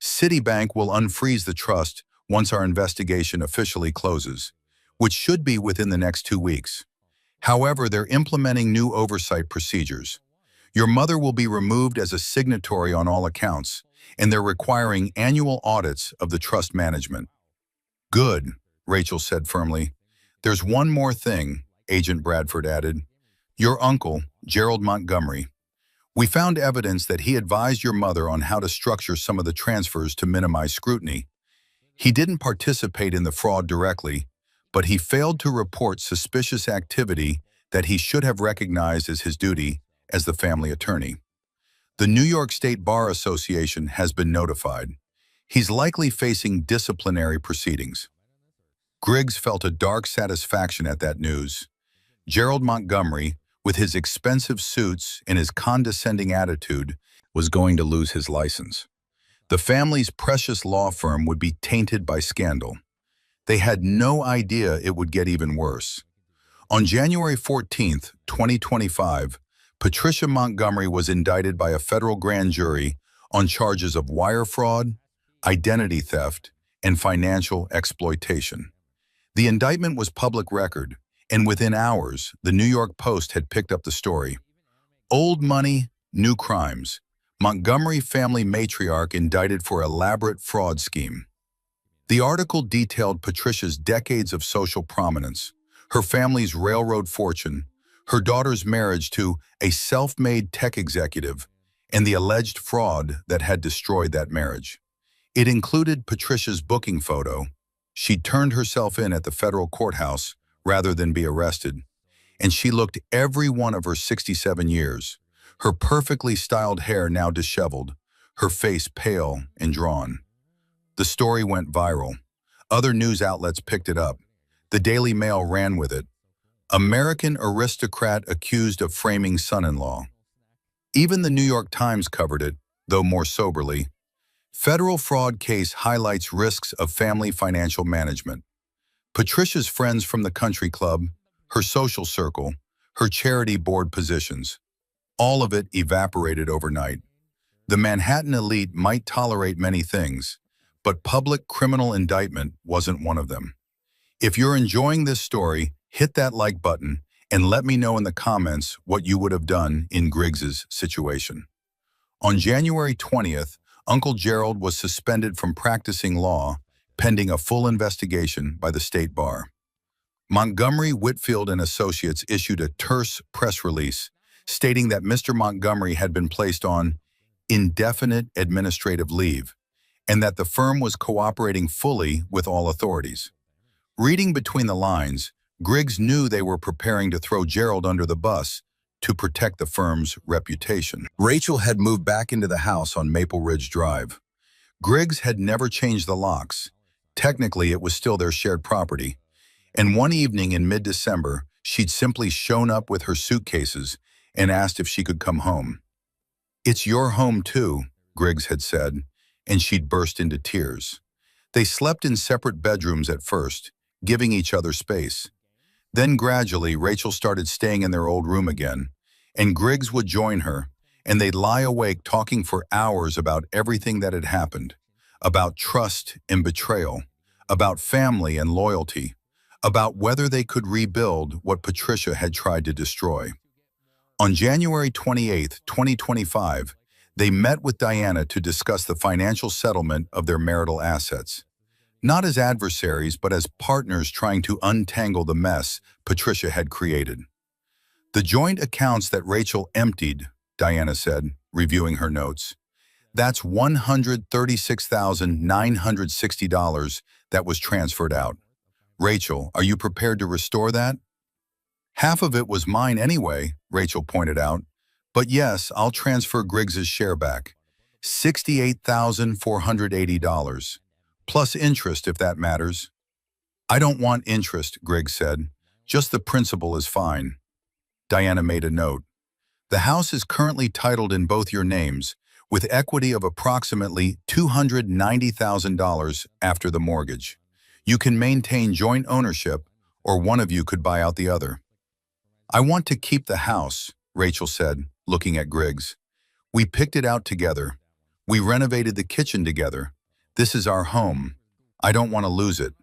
Citibank will unfreeze the trust once our investigation officially closes, which should be within the next 2 weeks. However, they're implementing new oversight procedures. Your mother will be removed as a signatory on all accounts, and they're requiring annual audits of the trust management. Good, Rachel said firmly. There's one more thing, Agent Bradford added. Your uncle, Gerald Montgomery. We found evidence that he advised your mother on how to structure some of the transfers to minimize scrutiny. He didn't participate in the fraud directly, but he failed to report suspicious activity that he should have recognized as his duty as the family attorney. The New York State Bar Association has been notified. He's likely facing disciplinary proceedings. Griggs felt a dark satisfaction at that news. Gerald Montgomery, with his expensive suits and his condescending attitude, was going to lose his license. The family's precious law firm would be tainted by scandal. They had no idea it would get even worse. On January 14, 2025, Patricia Montgomery was indicted by a federal grand jury on charges of wire fraud, identity theft, and financial exploitation. The indictment was public record, and within hours, the New York Post had picked up the story. Old money, new crimes. Montgomery family matriarch indicted for elaborate fraud scheme. The article detailed Patricia's decades of social prominence, her family's railroad fortune, her daughter's marriage to a self-made tech executive, and the alleged fraud that had destroyed that marriage. It included Patricia's booking photo. She turned herself in at the federal courthouse rather than be arrested, and she looked every one of her 67 years, her perfectly styled hair now disheveled, her face pale and drawn. The story went viral. Other news outlets picked it up. The Daily Mail ran with it. American aristocrat accused of framing son-in-law. Even the New York Times covered it, though more soberly. Federal fraud case highlights risks of family financial management. Patricia's friends from the country club, her social circle, her charity board positions. All of it evaporated overnight. The Manhattan elite might tolerate many things, but public criminal indictment wasn't one of them. If you're enjoying this story, hit that like button and let me know in the comments what you would have done in Griggs's situation. On January 20th, Uncle Gerald was suspended from practicing law, pending a full investigation by the state bar. Montgomery, Whitfield and Associates issued a terse press release stating that Mr. Montgomery had been placed on indefinite administrative leave and that the firm was cooperating fully with all authorities. Reading between the lines, Griggs knew they were preparing to throw Gerald under the bus to protect the firm's reputation. Rachel had moved back into the house on Maple Ridge Drive. Griggs had never changed the locks. Technically, it was still their shared property. And one evening in mid-December, she'd simply shown up with her suitcases and asked if she could come home. "It's your home too," Griggs had said, and she'd burst into tears. They slept in separate bedrooms at first, giving each other space. Then gradually, Rachel started staying in their old room again, and Griggs would join her, and they'd lie awake talking for hours about everything that had happened, about trust and betrayal, about family and loyalty, about whether they could rebuild what Patricia had tried to destroy. On January 28, 2025, they met with Diana to discuss the financial settlement of their marital assets. Not as adversaries, but as partners trying to untangle the mess Patricia had created. "The joint accounts that Rachel emptied," Diana said, reviewing her notes. "That's $136,960 that was transferred out. Rachel, are you prepared to restore that?" "Half of it was mine anyway," Rachel pointed out. "But yes, I'll transfer Griggs's share back. $68,480. Plus interest if that matters." "I don't want interest," Griggs said. "Just the principal is fine." Diana made a note. "The house is currently titled in both your names, with equity of approximately $290,000 after the mortgage. You can maintain joint ownership, or one of you could buy out the other." "I want to keep the house," Rachel said, looking at Griggs. "We picked it out together. We renovated the kitchen together. This is our home. I don't want to lose it."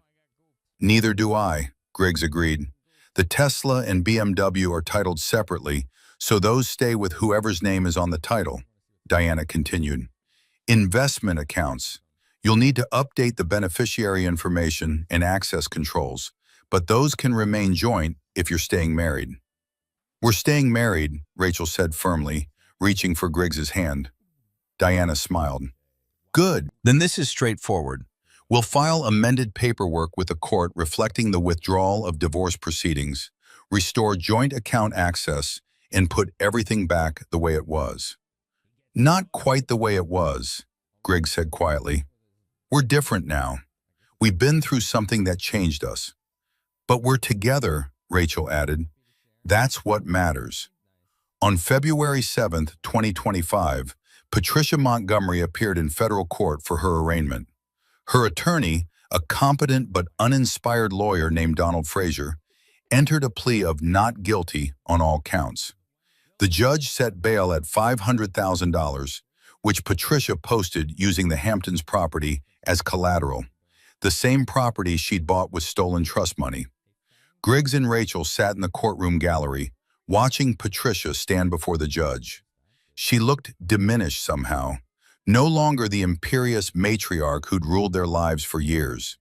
"Neither do I," Griggs agreed. "The Tesla and BMW are titled separately, so those stay with whoever's name is on the title," Diana continued. "Investment accounts. You'll need to update the beneficiary information and access controls, but those can remain joint if you're staying married." "We're staying married," Rachel said firmly, reaching for Griggs's hand. Diana smiled. "Good, then this is straightforward. We'll file amended paperwork with the court reflecting the withdrawal of divorce proceedings, restore joint account access, and put everything back the way it was." "Not quite the way it was," Griggs said quietly. "We're different now. We've been through something that changed us. But we're together," Rachel added. "That's what matters." On February 7, 2025, Patricia Montgomery appeared in federal court for her arraignment. Her attorney, a competent but uninspired lawyer named Donald Frazier, entered a plea of not guilty on all counts. The judge set bail at $500,000, which Patricia posted using the Hamptons property as collateral, the same property she'd bought with stolen trust money. Griggs and Rachel sat in the courtroom gallery, watching Patricia stand before the judge. She looked diminished somehow, no longer the imperious matriarch who'd ruled their lives for years.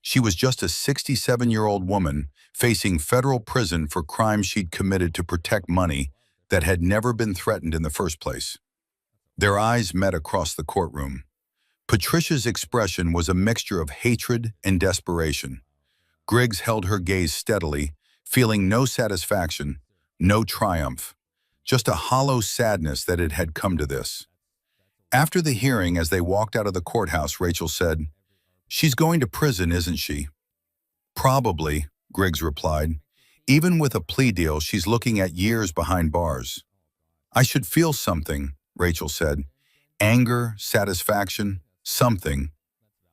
She was just a 67-year-old woman facing federal prison for crimes she'd committed to protect money that had never been threatened in the first place. Their eyes met across the courtroom. Patricia's expression was a mixture of hatred and desperation. Griggs held her gaze steadily, feeling no satisfaction, no triumph, just a hollow sadness that it had come to this. After the hearing, as they walked out of the courthouse, Rachel said, "She's going to prison, isn't she?" "Probably," Griggs replied. "Even with a plea deal, she's looking at years behind bars." "I should feel something," Rachel said. "Anger, satisfaction, something.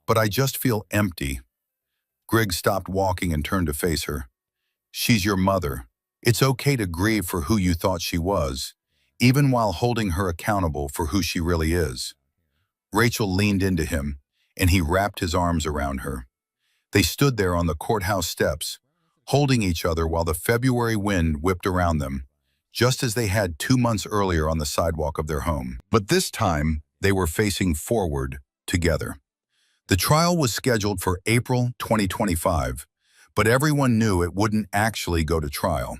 But I just feel empty." Griggs stopped walking and turned to face her. She's your mother. It's okay to grieve for who you thought she was, even while holding her accountable for who she really is. Rachel leaned into him, and he wrapped his arms around her. They stood there on the courthouse steps, holding each other while the February wind whipped around them, just as they had 2 months earlier on the sidewalk of their home. But this time, they were facing forward together. The trial was scheduled for April 2025, but everyone knew it wouldn't actually go to trial.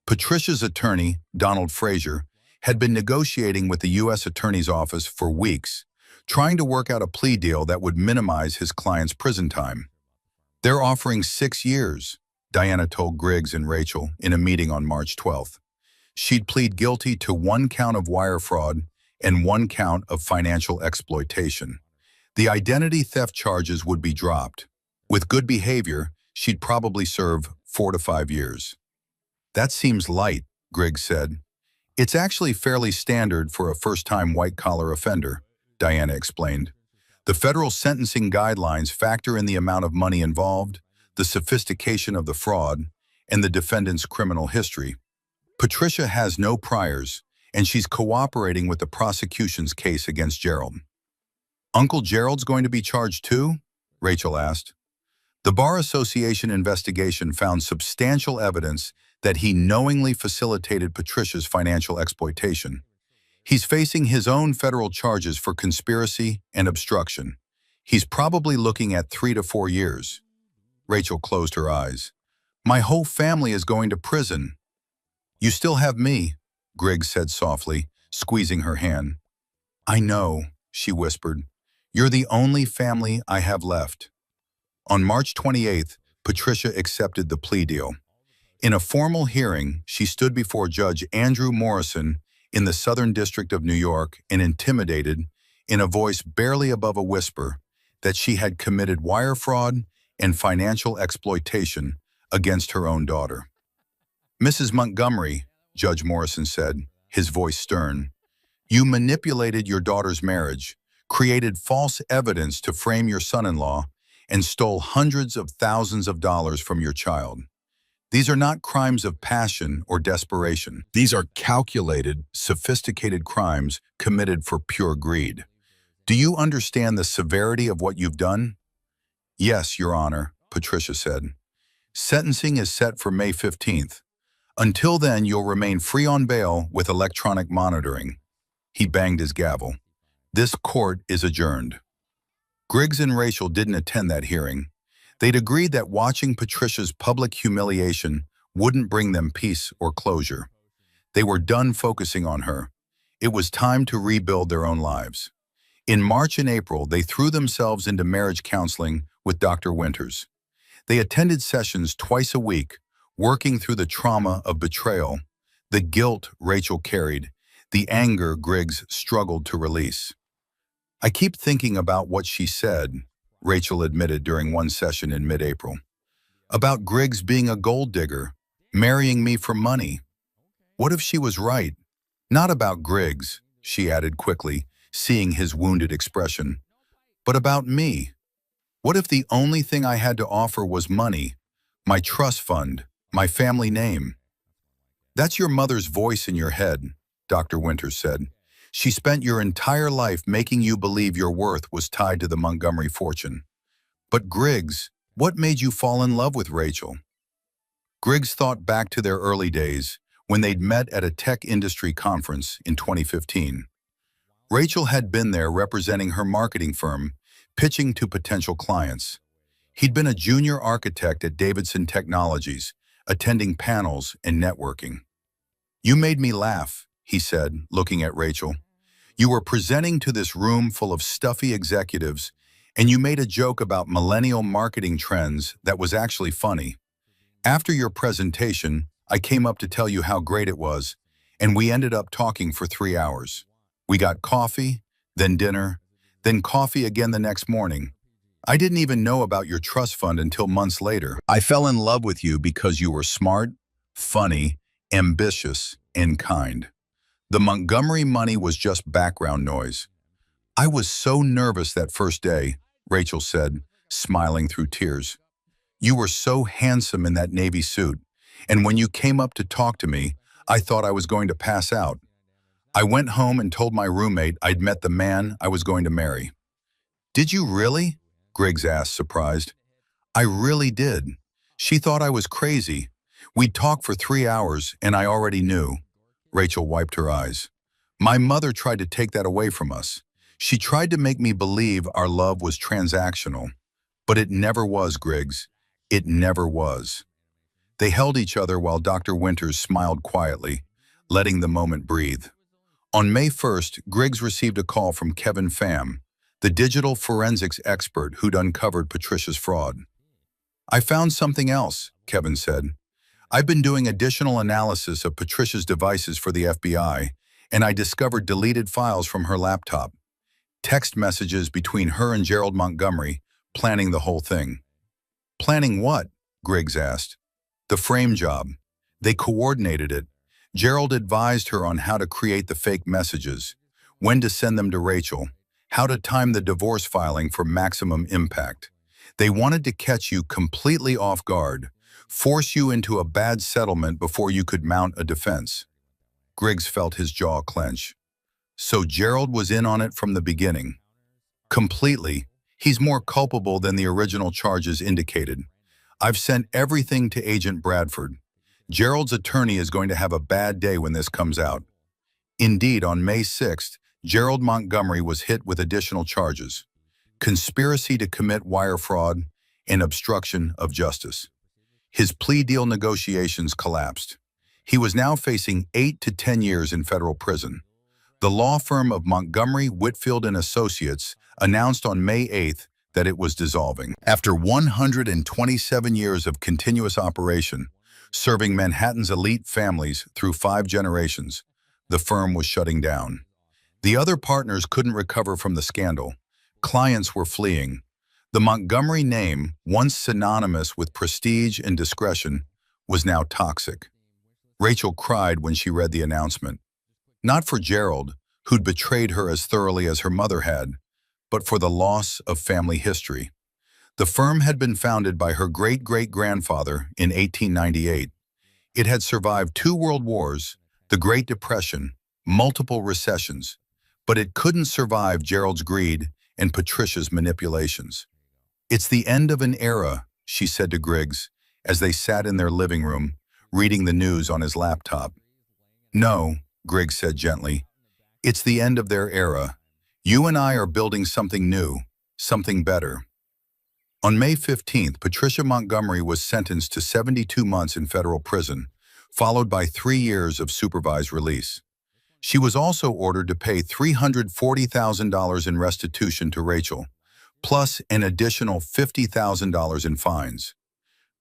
Patricia's attorney, Donald Frazier, had been negotiating with the U.S. Attorney's Office for weeks, trying to work out a plea deal that would minimize his client's prison time. "They're offering 6 years, Diana told Griggs and Rachel in a meeting on March 12th. She'd plead guilty to 1 count of wire fraud and 1 count of financial exploitation. The identity theft charges would be dropped. With good behavior, she'd probably serve 4 to 5 years. "That seems light," Griggs said. "It's actually fairly standard for a first-time white-collar offender," Diana explained. "The federal sentencing guidelines factor in the amount of money involved, the sophistication of the fraud, and the defendant's criminal history. Patricia has no priors, and she's cooperating with the prosecution's case against Gerald." "Uncle Gerald's going to be charged too?" Rachel asked. The Bar Association investigation found substantial evidence that he knowingly facilitated Patricia's financial exploitation. He's facing his own federal charges for conspiracy and obstruction. He's probably looking at 3 to 4 years. Rachel closed her eyes. "My whole family is going to prison." "You still have me," Griggs said softly, squeezing her hand. "I know," she whispered. "You're the only family I have left." On March 28th, Patricia accepted the plea deal. In a formal hearing, she stood before Judge Andrew Morrison in the Southern District of New York and intimidated, in a voice barely above a whisper, that she had committed wire fraud and financial exploitation against her own daughter. "Mrs. Montgomery," Judge Morrison said, his voice stern, "you manipulated your daughter's marriage, created false evidence to frame your son-in-law, and stole hundreds of thousands of dollars from your child. These are not crimes of passion or desperation. These are calculated, sophisticated crimes committed for pure greed. Do you understand the severity of what you've done?" "Yes, Your Honor," Patricia said. "Sentencing is set for May 15th. Until then, you'll remain free on bail with electronic monitoring." He banged his gavel. "This court is adjourned." Griggs and Rachel didn't attend that hearing. They'd agreed that watching Patricia's public humiliation wouldn't bring them peace or closure. They were done focusing on her. It was time to rebuild their own lives. In March and April, they threw themselves into marriage counseling with Dr. Winters. They attended sessions twice a week, working through the trauma of betrayal, the guilt Rachel carried, the anger Griggs struggled to release. "I keep thinking about what she said," Rachel admitted during one session in mid-April. "About Griggs being a gold digger, marrying me for money. What if she was right? Not about Griggs," she added quickly, seeing his wounded expression, "but about me. What if the only thing I had to offer was money, my trust fund, my family name?" "That's your mother's voice in your head," Dr. Winters said. "She spent your entire life making you believe your worth was tied to the Montgomery fortune. But Griggs, what made you fall in love with Rachel?" Griggs thought back to their early days when they'd met at a tech industry conference in 2015. Rachel had been there representing her marketing firm, pitching to potential clients. He'd been a junior architect at Davidson Technologies, attending panels and networking. "You made me laugh," he said, looking at Rachel. "You were presenting to this room full of stuffy executives, and you made a joke about millennial marketing trends that was actually funny. After your presentation, I came up to tell you how great it was, and we ended up talking for 3 hours. We got coffee, then dinner, then coffee again the next morning. I didn't even know about your trust fund until months later. I fell in love with you because you were smart, funny, ambitious, and kind. The Montgomery money was just background noise. I was so nervous that first day," Rachel said, smiling through tears. "You were so handsome in that navy suit, And when you came up to talk to me, I thought I was going to pass out. I went home and told my roommate I'd met the man I was going to marry." "Did you really?" Griggs asked, surprised. "I really did. She thought I was crazy. We'd talked for 3 hours, and I already knew." Rachel wiped her eyes. "My mother tried to take that away from us. She tried to make me believe our love was transactional. But it never was, Griggs. It never was." They held each other while Dr. Winters smiled quietly, letting the moment breathe. On May 1st, Griggs received a call from Kevin Pham, the digital forensics expert who'd uncovered Patricia's fraud. "I found something else," Kevin said. "I've been doing additional analysis of Patricia's devices for the FBI, and I discovered deleted files from her laptop. Text messages between her and Gerald Montgomery, planning the whole thing." "Planning what?" Griggs asked. "The frame job. They coordinated it. Gerald advised her on how to create the fake messages, when to send them to Rachel, how to time the divorce filing for maximum impact. They wanted to catch you completely off guard, force you into a bad settlement before you could mount a defense." Griggs felt his jaw clench. "So Gerald was in on it from the beginning." "Completely. He's more culpable than the original charges indicated. I've sent everything to Agent Bradford. Gerald's attorney is going to have a bad day when this comes out." Indeed, on May 6th, Gerald Montgomery was hit with additional charges: conspiracy to commit wire fraud and obstruction of justice. His plea deal negotiations collapsed. He was now facing 8 to 10 years in federal prison. The law firm of Montgomery, Whitfield and Associates announced on May 8th that it was dissolving. After 127 years of continuous operation, serving Manhattan's elite families through 5 generations, the firm was shutting down. The other partners couldn't recover from the scandal. Clients were fleeing. The Montgomery name, once synonymous with prestige and discretion, was now toxic. Rachel cried when she read the announcement. Not for Gerald, who'd betrayed her as thoroughly as her mother had, but for the loss of family history. The firm had been founded by her great-great-grandfather in 1898. It had survived 2 world wars, the Great Depression, multiple recessions, but it couldn't survive Gerald's greed and Patricia's manipulations. "It's the end of an era," she said to Griggs, as they sat in their living room, reading the news on his laptop. "No," Griggs said gently. "It's the end of their era. You and I are building something new, something better." On May 15th, Patricia Montgomery was sentenced to 72 months in federal prison, followed by 3 years of supervised release. She was also ordered to pay $340,000 in restitution to Rachel, plus an additional $50,000 in fines.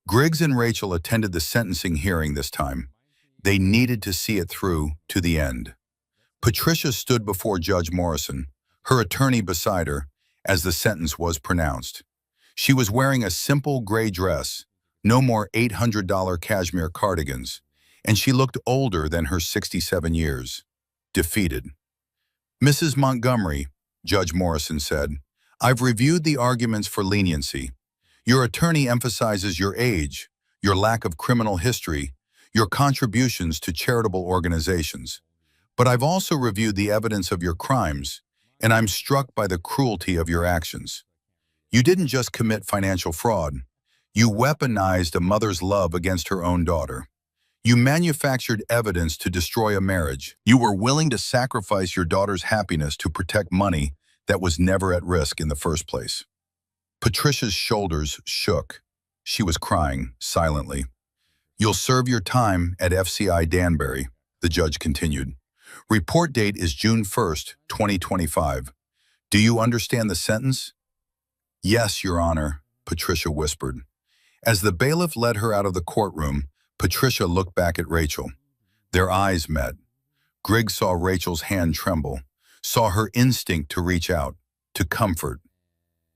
Griggs and Rachel attended the sentencing hearing this time. They needed to see it through to the end. Patricia stood before Judge Morrison, her attorney beside her, as the sentence was pronounced. She was wearing a simple gray dress, no more $800 cashmere cardigans, and she looked older than her 67 years, defeated. "Mrs. Montgomery," Judge Morrison said, "I've reviewed the arguments for leniency. Your attorney emphasizes your age, your lack of criminal history, your contributions to charitable organizations. But I've also reviewed the evidence of your crimes, and I'm struck by the cruelty of your actions. You didn't just commit financial fraud. You weaponized a mother's love against her own daughter. You manufactured evidence to destroy a marriage. You were willing to sacrifice your daughter's happiness to protect money that was never at risk in the first place." Patricia's shoulders shook. She was crying silently. "You'll serve your time at FCI Danbury," the judge continued. "Report date is June 1st, 2025. Do you understand the sentence?" "Yes, Your Honor," Patricia whispered. As the bailiff led her out of the courtroom, Patricia looked back at Rachel. Their eyes met. Griggs saw Rachel's hand tremble, saw her instinct to reach out, to comfort.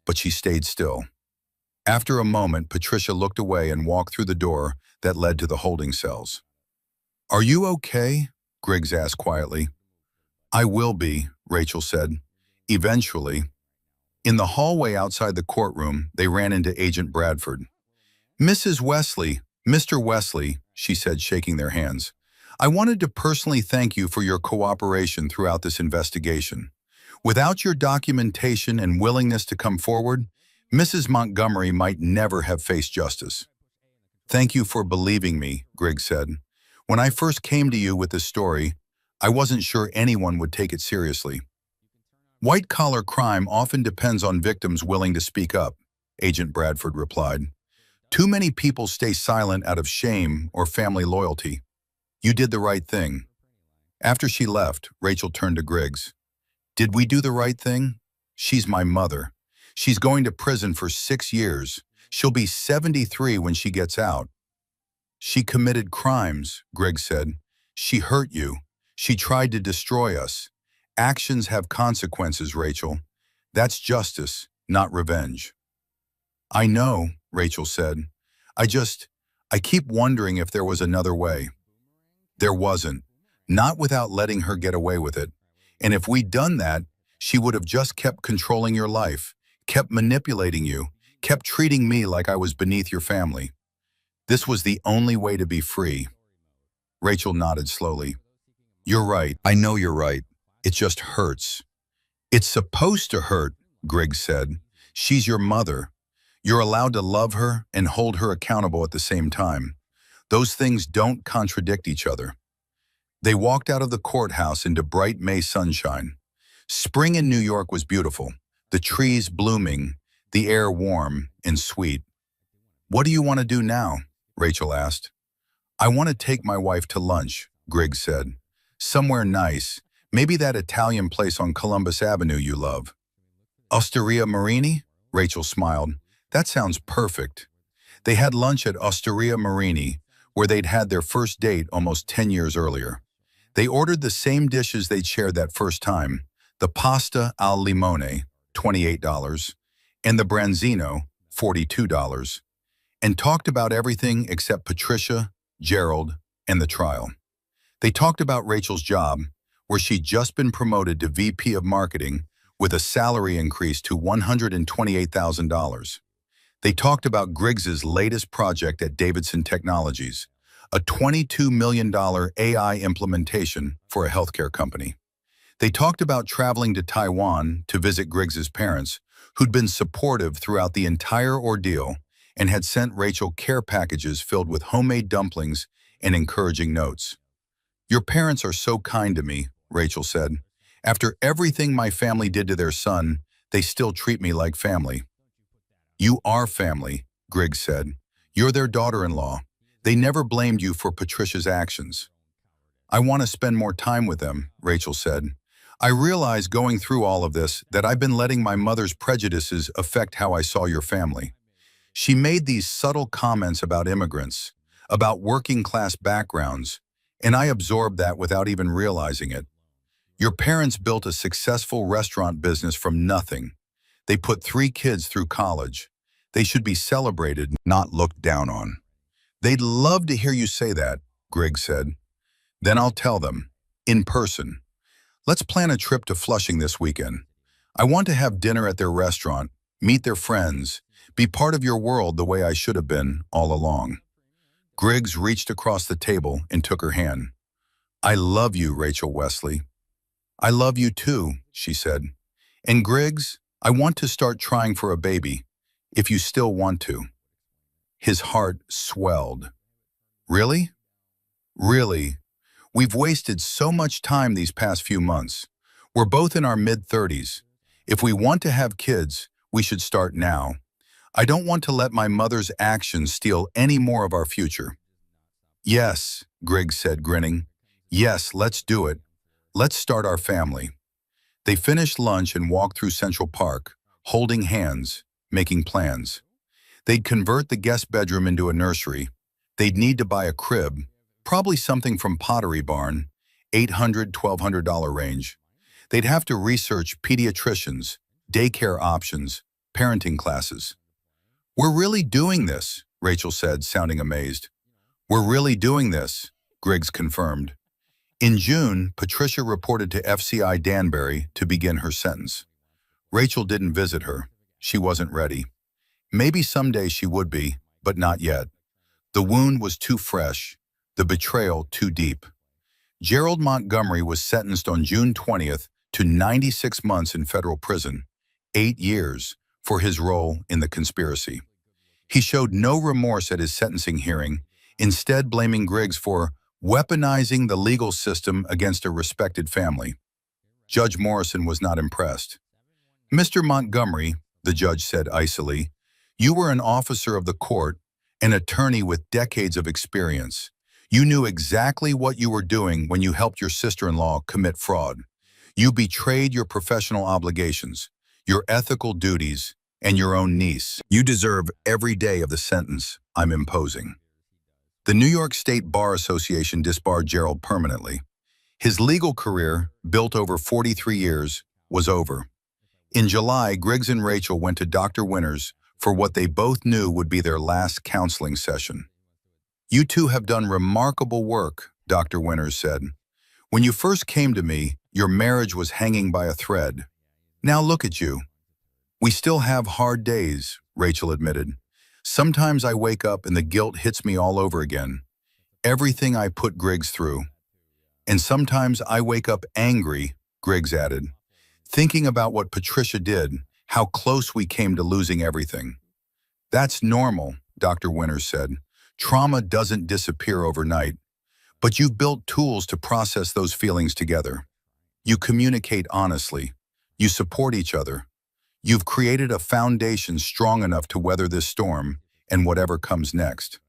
But she stayed still. After a moment, Patricia looked away and walked through the door that led to the holding cells. "Are you okay?" Griggs asked quietly. "I will be," Rachel said. "Eventually." In the hallway outside the courtroom, they ran into Agent Bradford. "Mrs. Wesley, Mr. Wesley," she said, shaking their hands. I wanted to personally thank you for your cooperation throughout this investigation. Without your documentation and willingness to come forward, Mrs. Montgomery might never have faced justice. Thank you for believing me, Griggs said. When I first came to you with this story, I wasn't sure anyone would take it seriously. White-collar crime often depends on victims willing to speak up, Agent Bradford replied. Too many people stay silent out of shame or family loyalty. You did the right thing. After she left, Rachel turned to Griggs. Did we do the right thing? She's my mother. She's going to prison for 6 years. She'll be 73 when she gets out. She committed crimes, Griggs said. She hurt you. She tried to destroy us. Actions have consequences, Rachel. That's justice, not revenge. I know, Rachel said. I keep wondering if there was another way. There wasn't. Not without letting her get away with it. And if we'd done that, she would have just kept controlling your life, kept manipulating you, kept treating me like I was beneath your family. This was the only way to be free. Rachel nodded slowly. You're right. I know you're right. It just hurts. It's supposed to hurt, Griggs said. She's your mother. You're allowed to love her and hold her accountable at the same time. Those things don't contradict each other. They walked out of the courthouse into bright May sunshine. Spring in New York was beautiful, the trees blooming, the air warm and sweet. What do you want to do now? Rachel asked. I want to take my wife to lunch, Griggs said. Somewhere nice, maybe that Italian place on Columbus Avenue you love. Osteria Marini? Rachel smiled. That sounds perfect. They had lunch at Osteria Marini, where they'd had their first date almost 10 years earlier. They ordered the same dishes they'd shared that first time, the pasta al limone, $28, and the branzino, $42, and talked about everything except Patricia, Gerald, and the trial. They talked about Rachel's job, where she'd just been promoted to VP of Marketing with a salary increase to $128,000. They talked about Griggs's latest project at Davidson Technologies, a $22 million AI implementation for a healthcare company. They talked about traveling to Taiwan to visit Griggs's parents, who'd been supportive throughout the entire ordeal and had sent Rachel care packages filled with homemade dumplings and encouraging notes. Your parents are so kind to me, Rachel said. After everything my family did to their son, they still treat me like family. You are family, Griggs said. You're their daughter-in-law. They never blamed you for Patricia's actions. I want to spend more time with them, Rachel said. I realize going through all of this that I've been letting my mother's prejudices affect how I saw your family. She made these subtle comments about immigrants, about working-class backgrounds, and I absorbed that without even realizing it. Your parents built a successful restaurant business from nothing. They put 3 kids through college. They should be celebrated, not looked down on. They'd love to hear you say that, Griggs said. Then I'll tell them, in person. Let's plan a trip to Flushing this weekend. I want to have dinner at their restaurant, meet their friends, be part of your world the way I should have been all along. Griggs reached across the table and took her hand. I love you, Rachel Wesley. I love you too, she said. And Griggs, I want to start trying for a baby, if you still want to. His heart swelled. Really? Really? We've wasted so much time these past few months. We're both in our mid-30s. If we want to have kids, we should start now. I don't want to let my mother's actions steal any more of our future. Yes, Griggs said, grinning. Yes, let's do it. Let's start our family. They finished lunch and walked through Central Park, holding hands, making plans. They'd convert the guest bedroom into a nursery. They'd need to buy a crib, probably something from Pottery Barn, $800, $1,200 range. They'd have to research pediatricians, daycare options, parenting classes. We're really doing this, Rachel said, sounding amazed. We're really doing this, Griggs confirmed. In June, Patricia reported to FCI Danbury to begin her sentence. Rachel didn't visit her. She wasn't ready. Maybe someday she would be, but not yet. The wound was too fresh. the betrayal too deep. Gerald Montgomery was sentenced on June 20th to 96 months in federal prison, 8 years, for his role in the conspiracy. He showed no remorse at his sentencing hearing, instead blaming Griggs for weaponizing the legal system against a respected family. Judge Morrison was not impressed. "Mr. Montgomery," the judge said icily, "you were an officer of the court, an attorney with decades of experience. You knew exactly what you were doing when you helped your sister-in-law commit fraud. You betrayed your professional obligations, your ethical duties, and your own niece. You deserve every day of the sentence I'm imposing." The New York State Bar Association disbarred Gerald permanently. His legal career, built over 43 years, was over. In July, Griggs and Rachel went to Dr. Winters for what they both knew would be their last counseling session. "You two have done remarkable work," Dr. Winters said. "When you first came to me, your marriage was hanging by a thread. Now look at you." "We still have hard days," Rachel admitted. "Sometimes I wake up and the guilt hits me all over again. Everything I put Griggs through. And sometimes I wake up angry," Griggs added, "thinking about what Patricia did, how close we came to losing everything." "That's normal," Dr. Winters said. "Trauma doesn't disappear overnight, but you've built tools to process those feelings together. You communicate honestly. You support each other. You've created a foundation strong enough to weather this storm and whatever comes next."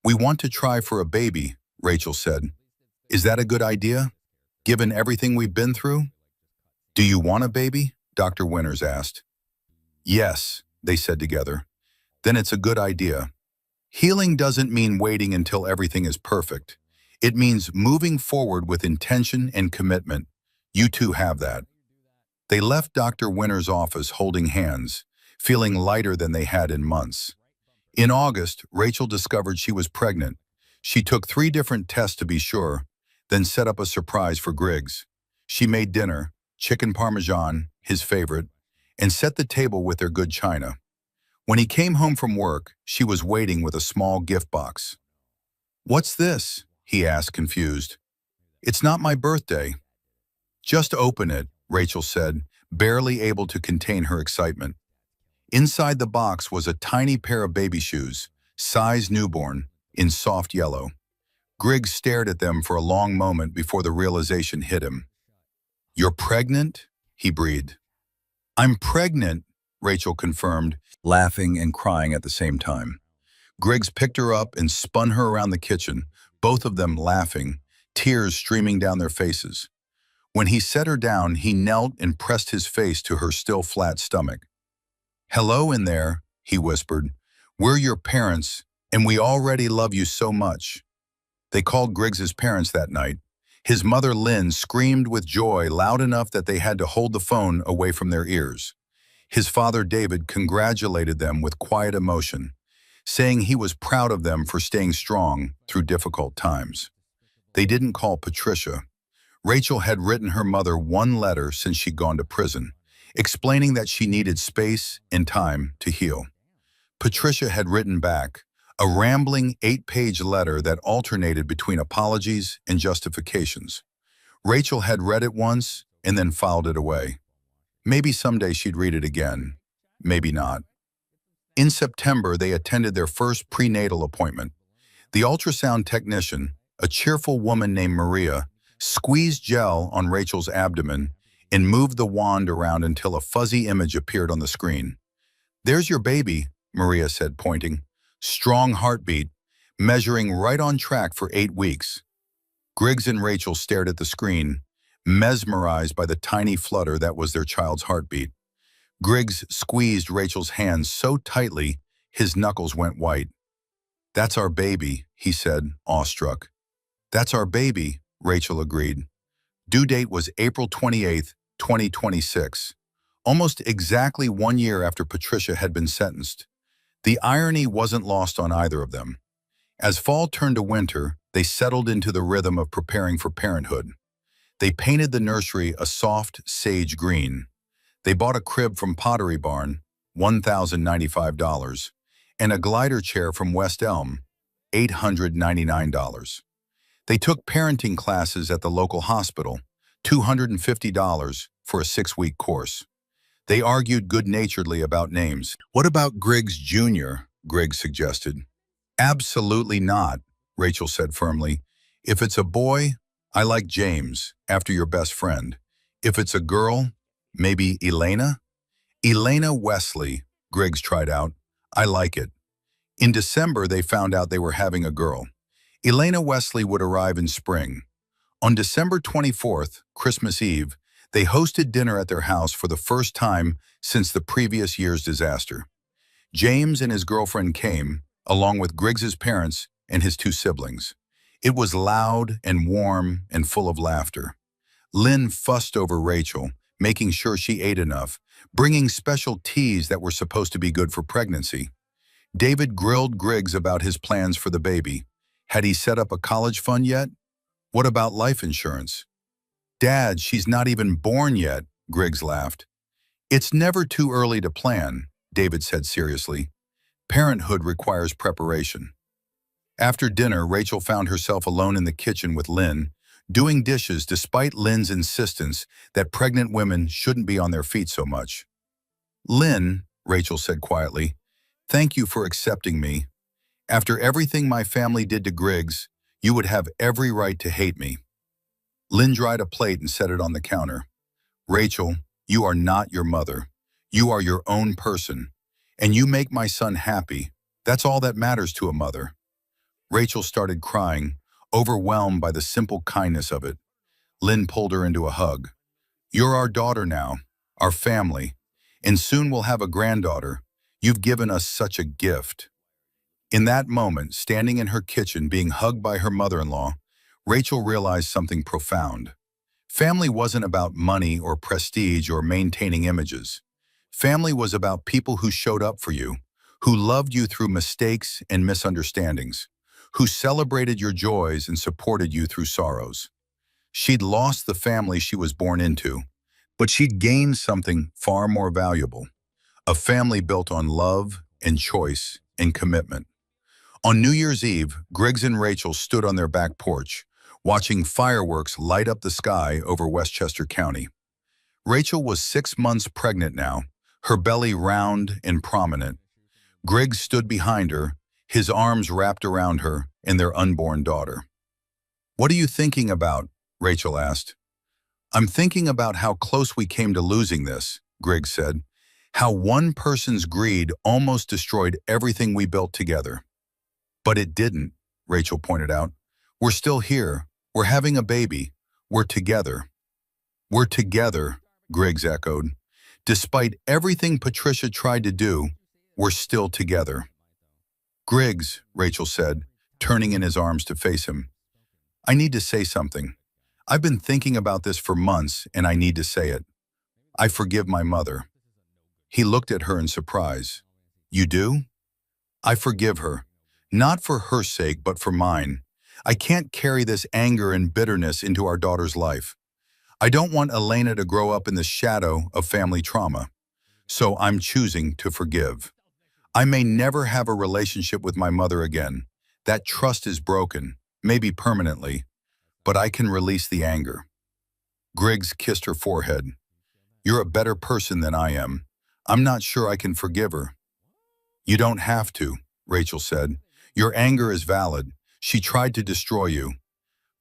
"We want to try for a baby," Rachel said. "Is that a good idea, given everything we've been through?" "Do you want a baby?" Dr. Winters asked. "Yes," they said together. "Then it's a good idea. Healing doesn't mean waiting until everything is perfect. It means moving forward with intention and commitment. You two have that." They left Dr. Winters' office holding hands, feeling lighter than they had in months. In August, Rachel discovered she was pregnant. She took 3 different tests to be sure, then set up a surprise for Griggs. She made dinner, chicken parmesan, his favorite, and set the table with their good china. When he came home from work, she was waiting with a small gift box. "What's this?" he asked, confused. "It's not my birthday." "Just open it," Rachel said, barely able to contain her excitement. Inside the box was a tiny pair of baby shoes, size newborn, in soft yellow. Griggs stared at them for a long moment before the realization hit him. "You're pregnant?" he breathed. "I'm pregnant," Rachel confirmed, laughing and crying at the same time. Griggs picked her up and spun her around the kitchen, both of them laughing, tears streaming down their faces. When he set her down, he knelt and pressed his face to her still flat stomach. "Hello in there," he whispered. "We're your parents, and we already love you so much." They called Griggs's parents that night. His mother, Lynn, screamed with joy loud enough that they had to hold the phone away from their ears. His father, David, congratulated them with quiet emotion, saying he was proud of them for staying strong through difficult times. They didn't call Patricia. Rachel had written her mother one letter since she'd gone to prison, explaining that she needed space and time to heal. Patricia had written back, a rambling 8-page letter that alternated between apologies and justifications. Rachel had read it once and then filed it away. Maybe someday she'd read it again. Maybe not. In September, they attended their first prenatal appointment. The ultrasound technician, a cheerful woman named Maria, squeezed gel on Rachel's abdomen and moved the wand around until a fuzzy image appeared on the screen. "There's your baby," Maria said, pointing. "Strong heartbeat, measuring right on track for 8 weeks. Griggs and Rachel stared at the screen, mesmerized by the tiny flutter that was their child's heartbeat. Griggs squeezed Rachel's hands so tightly, his knuckles went white. "That's our baby," he said, awestruck. "That's our baby," Rachel agreed. Due date was April 28, 2026, almost exactly 1 year after Patricia had been sentenced. The irony wasn't lost on either of them. As fall turned to winter, they settled into the rhythm of preparing for parenthood. They painted the nursery a soft sage green. They bought a crib from Pottery Barn, $1,095, and a glider chair from West Elm, $899. They took parenting classes at the local hospital, $250 for a 6-week course. They argued good-naturedly about names. What about Griggs Jr., Griggs suggested. Absolutely not, Rachel said firmly. If it's a boy, I like James, after your best friend. If it's a girl, maybe Elena? Elena Wesley, Griggs tried out. I like it. In December, they found out they were having a girl. Elena Wesley would arrive in spring. On December 24th, Christmas Eve, they hosted dinner at their house for the first time since the previous year's disaster. James and his girlfriend came, along with Griggs's parents and his 2 siblings. It was loud and warm and full of laughter. Lynn fussed over Rachel, making sure she ate enough, bringing special teas that were supposed to be good for pregnancy. David grilled Griggs about his plans for the baby. Had he set up a college fund yet? What about life insurance? Dad, she's not even born yet, Griggs laughed. It's never too early to plan, David said seriously. Parenthood requires preparation. After dinner, Rachel found herself alone in the kitchen with Lynn, doing dishes despite Lynn's insistence that pregnant women shouldn't be on their feet so much. Lynn, Rachel said quietly, thank you for accepting me. After everything my family did to Griggs, you would have every right to hate me. Lynn dried a plate and set it on the counter. Rachel, you are not your mother. You are your own person, and you make my son happy. That's all that matters to a mother. Rachel started crying, overwhelmed by the simple kindness of it. Lynn pulled her into a hug. You're our daughter now, our family, and soon we'll have a granddaughter. You've given us such a gift. In that moment, standing in her kitchen being hugged by her mother-in-law, Rachel realized something profound. Family wasn't about money or prestige or maintaining images. Family was about people who showed up for you, who loved you through mistakes and misunderstandings, who celebrated your joys and supported you through sorrows. She'd lost the family she was born into, but she'd gained something far more valuable, a family built on love and choice and commitment. On New Year's Eve, Griggs and Rachel stood on their back porch, watching fireworks light up the sky over Westchester County. Rachel was 6 months pregnant now, her belly round and prominent. Griggs stood behind her, his arms wrapped around her and their unborn daughter. What are you thinking about? Rachel asked. I'm thinking about how close we came to losing this, Griggs said. How one person's greed almost destroyed everything we built together. But it didn't, Rachel pointed out. We're still here. We're having a baby. We're together. We're together, Griggs echoed. Despite everything Patricia tried to do, we're still together. Griggs, Rachel said, turning in his arms to face him. I need to say something. I've been thinking about this for months, and I need to say it. I forgive my mother. He looked at her in surprise. You do? I forgive her. Not for her sake, but for mine. I can't carry this anger and bitterness into our daughter's life. I don't want Elena to grow up in the shadow of family trauma. So I'm choosing to forgive. I may never have a relationship with my mother again. That trust is broken, maybe permanently, but I can release the anger. Griggs kissed her forehead. You're a better person than I am. I'm not sure I can forgive her. You don't have to, Rachel said. Your anger is valid. She tried to destroy you.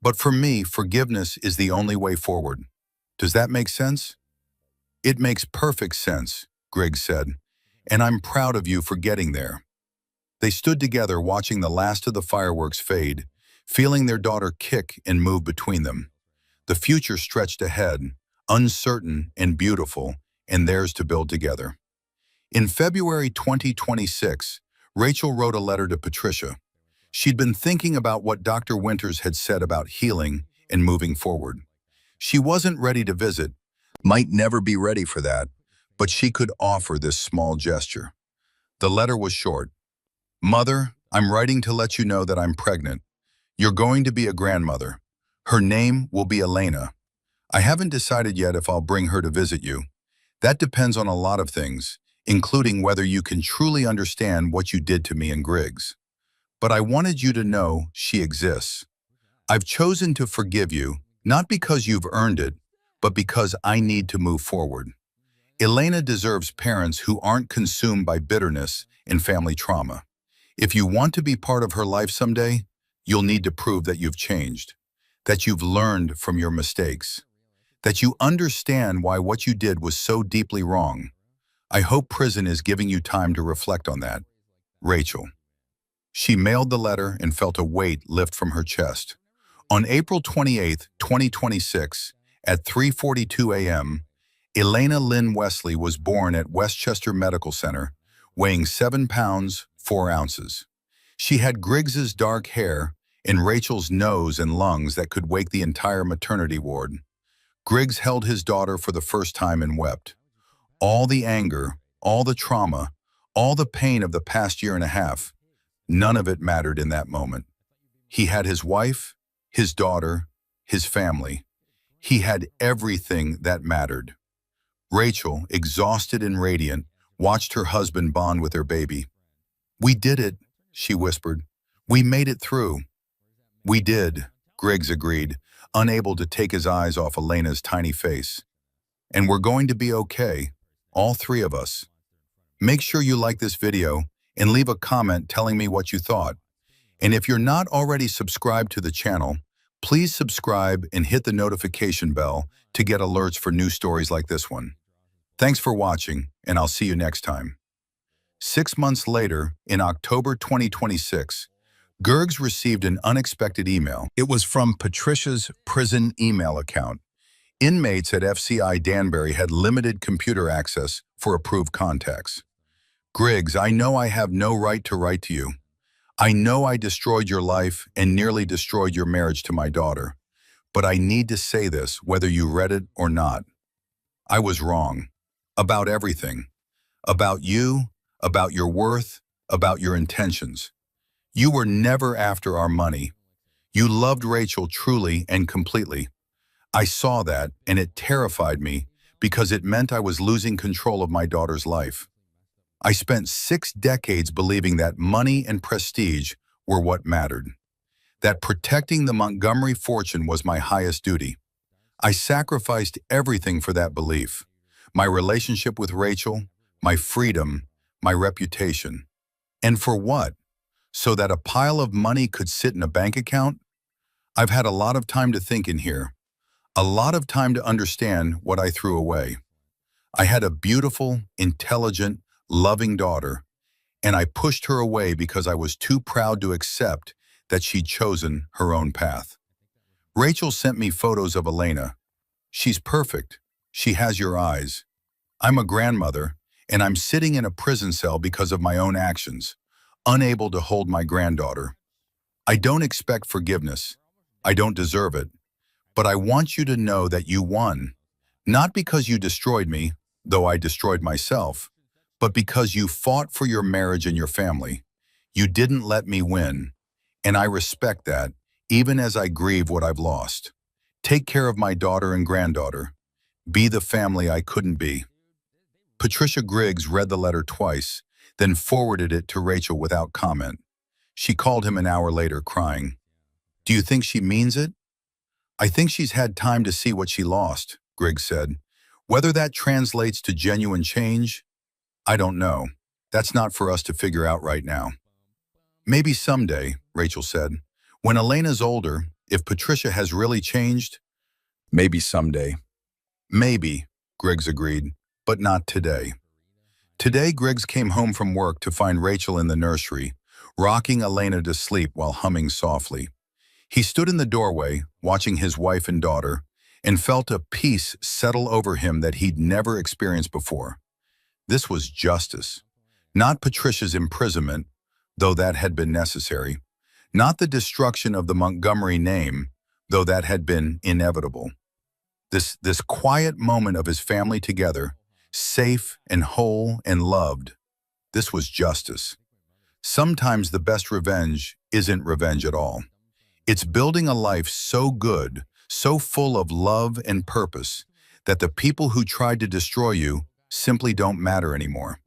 But for me, forgiveness is the only way forward. Does that make sense? It makes perfect sense, Griggs said, and I'm proud of you for getting there. They stood together watching the last of the fireworks fade, feeling their daughter kick and move between them. The future stretched ahead, uncertain and beautiful, and theirs to build together. In February 2026, Rachel wrote a letter to Patricia. She'd been thinking about what Dr. Winters had said about healing and moving forward. She wasn't ready to visit, might never be ready for that, but she could offer this small gesture. The letter was short. Mother, I'm writing to let you know that I'm pregnant. You're going to be a grandmother. Her name will be Elena. I haven't decided yet if I'll bring her to visit you. That depends on a lot of things, including whether you can truly understand what you did to me and Griggs. but I wanted you to know she exists. I've chosen to forgive you, not because you've earned it, but because I need to move forward. Elena deserves parents who aren't consumed by bitterness and family trauma. If you want to be part of her life someday, you'll need to prove that you've changed, that you've learned from your mistakes, that you understand why what you did was so deeply wrong. I hope prison is giving you time to reflect on that. Rachel. She mailed the letter and felt a weight lift from her chest. On April 28, 2026, at 3:42 a.m., Elena Lynn Wesley was born at Westchester Medical Center, weighing 7 pounds, 4 ounces. She had Griggs's dark hair and Rachel's nose and lungs that could wake the entire maternity ward. Griggs held his daughter for the first time and wept. All the anger, all the trauma, all the pain of the past year and a half, none of it mattered in that moment. He had his wife, his daughter, his family. He had everything that mattered. Rachel, exhausted and radiant, watched her husband bond with their baby. "We did it," she whispered. "We made it through." "We did," Griggs agreed, unable to take his eyes off Elena's tiny face. "And we're going to be okay, all three of us." Make sure you like this video and leave a comment telling me what you thought. And if you're not already subscribed to the channel, please subscribe and hit the notification bell to get alerts for new stories like this one. Thanks for watching, and I'll see you next time. 6 months later, in October 2026, Griggs received an unexpected email. It was from Patricia's prison email account. Inmates at FCI Danbury had limited computer access for approved contacts. "Griggs, I know I have no right to write to you. I know I destroyed your life and nearly destroyed your marriage to my daughter. But I need to say this, whether you read it or not. I was wrong. About everything. About you, about your worth, about your intentions. You were never after our money. You loved Rachel truly and completely. I saw that, and it terrified me because it meant I was losing control of my daughter's life. I spent 6 decades believing that money and prestige were what mattered, that protecting the Montgomery fortune was my highest duty. I sacrificed everything for that belief. My relationship with Rachel, my freedom, my reputation. And for what? So that a pile of money could sit in a bank account? I've had a lot of time to think in here. A lot of time to understand what I threw away. I had a beautiful, intelligent, loving daughter, and I pushed her away because I was too proud to accept that she'd chosen her own path. Rachel sent me photos of Elena. She's perfect. She has your eyes. I'm a grandmother, and I'm sitting in a prison cell because of my own actions, unable to hold my granddaughter. I don't expect forgiveness. I don't deserve it. But I want you to know that you won, not because you destroyed me, though I destroyed myself, but because you fought for your marriage and your family. You didn't let me win, and I respect that, even as I grieve what I've lost. Take care of my daughter and granddaughter. Be the family I couldn't be. Patricia Griggs read the letter twice, then forwarded it to Rachel without comment. She called him an hour later, crying. "Do you think she means it?" "I think she's had time to see what she lost," Griggs said. "Whether that translates to genuine change, I don't know. That's not for us to figure out right now." "Maybe someday," Rachel said. "When Elena's older, if Patricia has really changed, maybe someday." "Maybe," Griggs agreed, "but not today." Today, Griggs came home from work to find Rachel in the nursery, rocking Elena to sleep while humming softly. He stood in the doorway, watching his wife and daughter, and felt a peace settle over him that he'd never experienced before. This was justice. Not Patricia's imprisonment, though that had been necessary. Not the destruction of the Montgomery name, though that had been inevitable. This quiet moment of his family together, safe and whole and loved, this was justice. Sometimes the best revenge isn't revenge at all. It's building a life so good, so full of love and purpose, that the people who tried to destroy you simply don't matter anymore.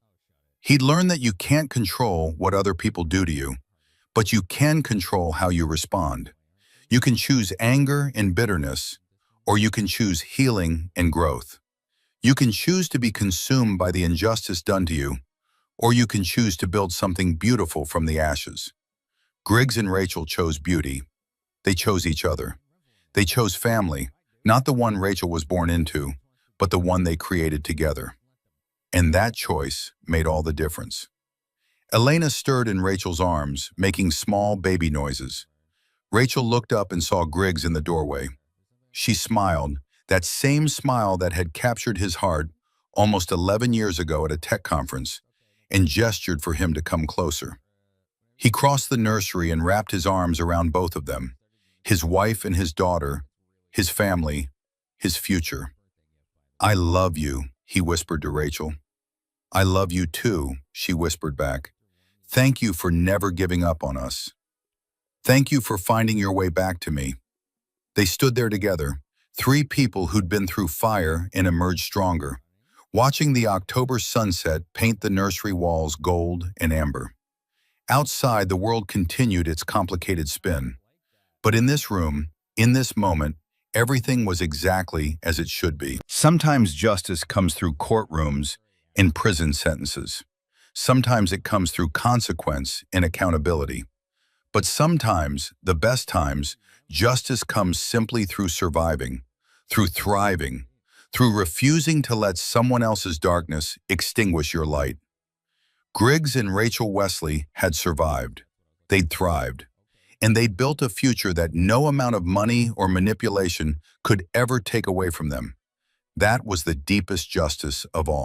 He'd learned that you can't control what other people do to you, But you can control how you respond. You can choose anger and bitterness, or you can choose healing and growth. You can choose to be consumed by the injustice done to you, or you can choose to build something beautiful from the ashes. Griggs and Rachel chose beauty. They chose each other. They chose family, not the one Rachel was born into, but the one they created together. And that choice made all the difference. Elena stirred in Rachel's arms, making small baby noises. Rachel looked up and saw Griggs in the doorway. She smiled, that same smile that had captured his heart almost 11 years ago at a tech conference, and gestured for him to come closer. He crossed the nursery and wrapped his arms around both of them, his wife and his daughter, his family, his future. "I love you," he whispered to Rachel. "I love you too," she whispered back. "Thank you for never giving up on us. Thank you for finding your way back to me." They stood there together, three people who'd been through fire and emerged stronger, watching the October sunset paint the nursery walls gold and amber. Outside, the world continued its complicated spin. But in this room, in this moment, everything was exactly as it should be. Sometimes justice comes through courtrooms and prison sentences. Sometimes it comes through consequence and accountability. But sometimes, the best times, justice comes simply through surviving, through thriving, through refusing to let someone else's darkness extinguish your light. Griggs and Rachel Wesley had survived. They'd thrived. And they'd built a future that no amount of money or manipulation could ever take away from them. That was the deepest justice of all.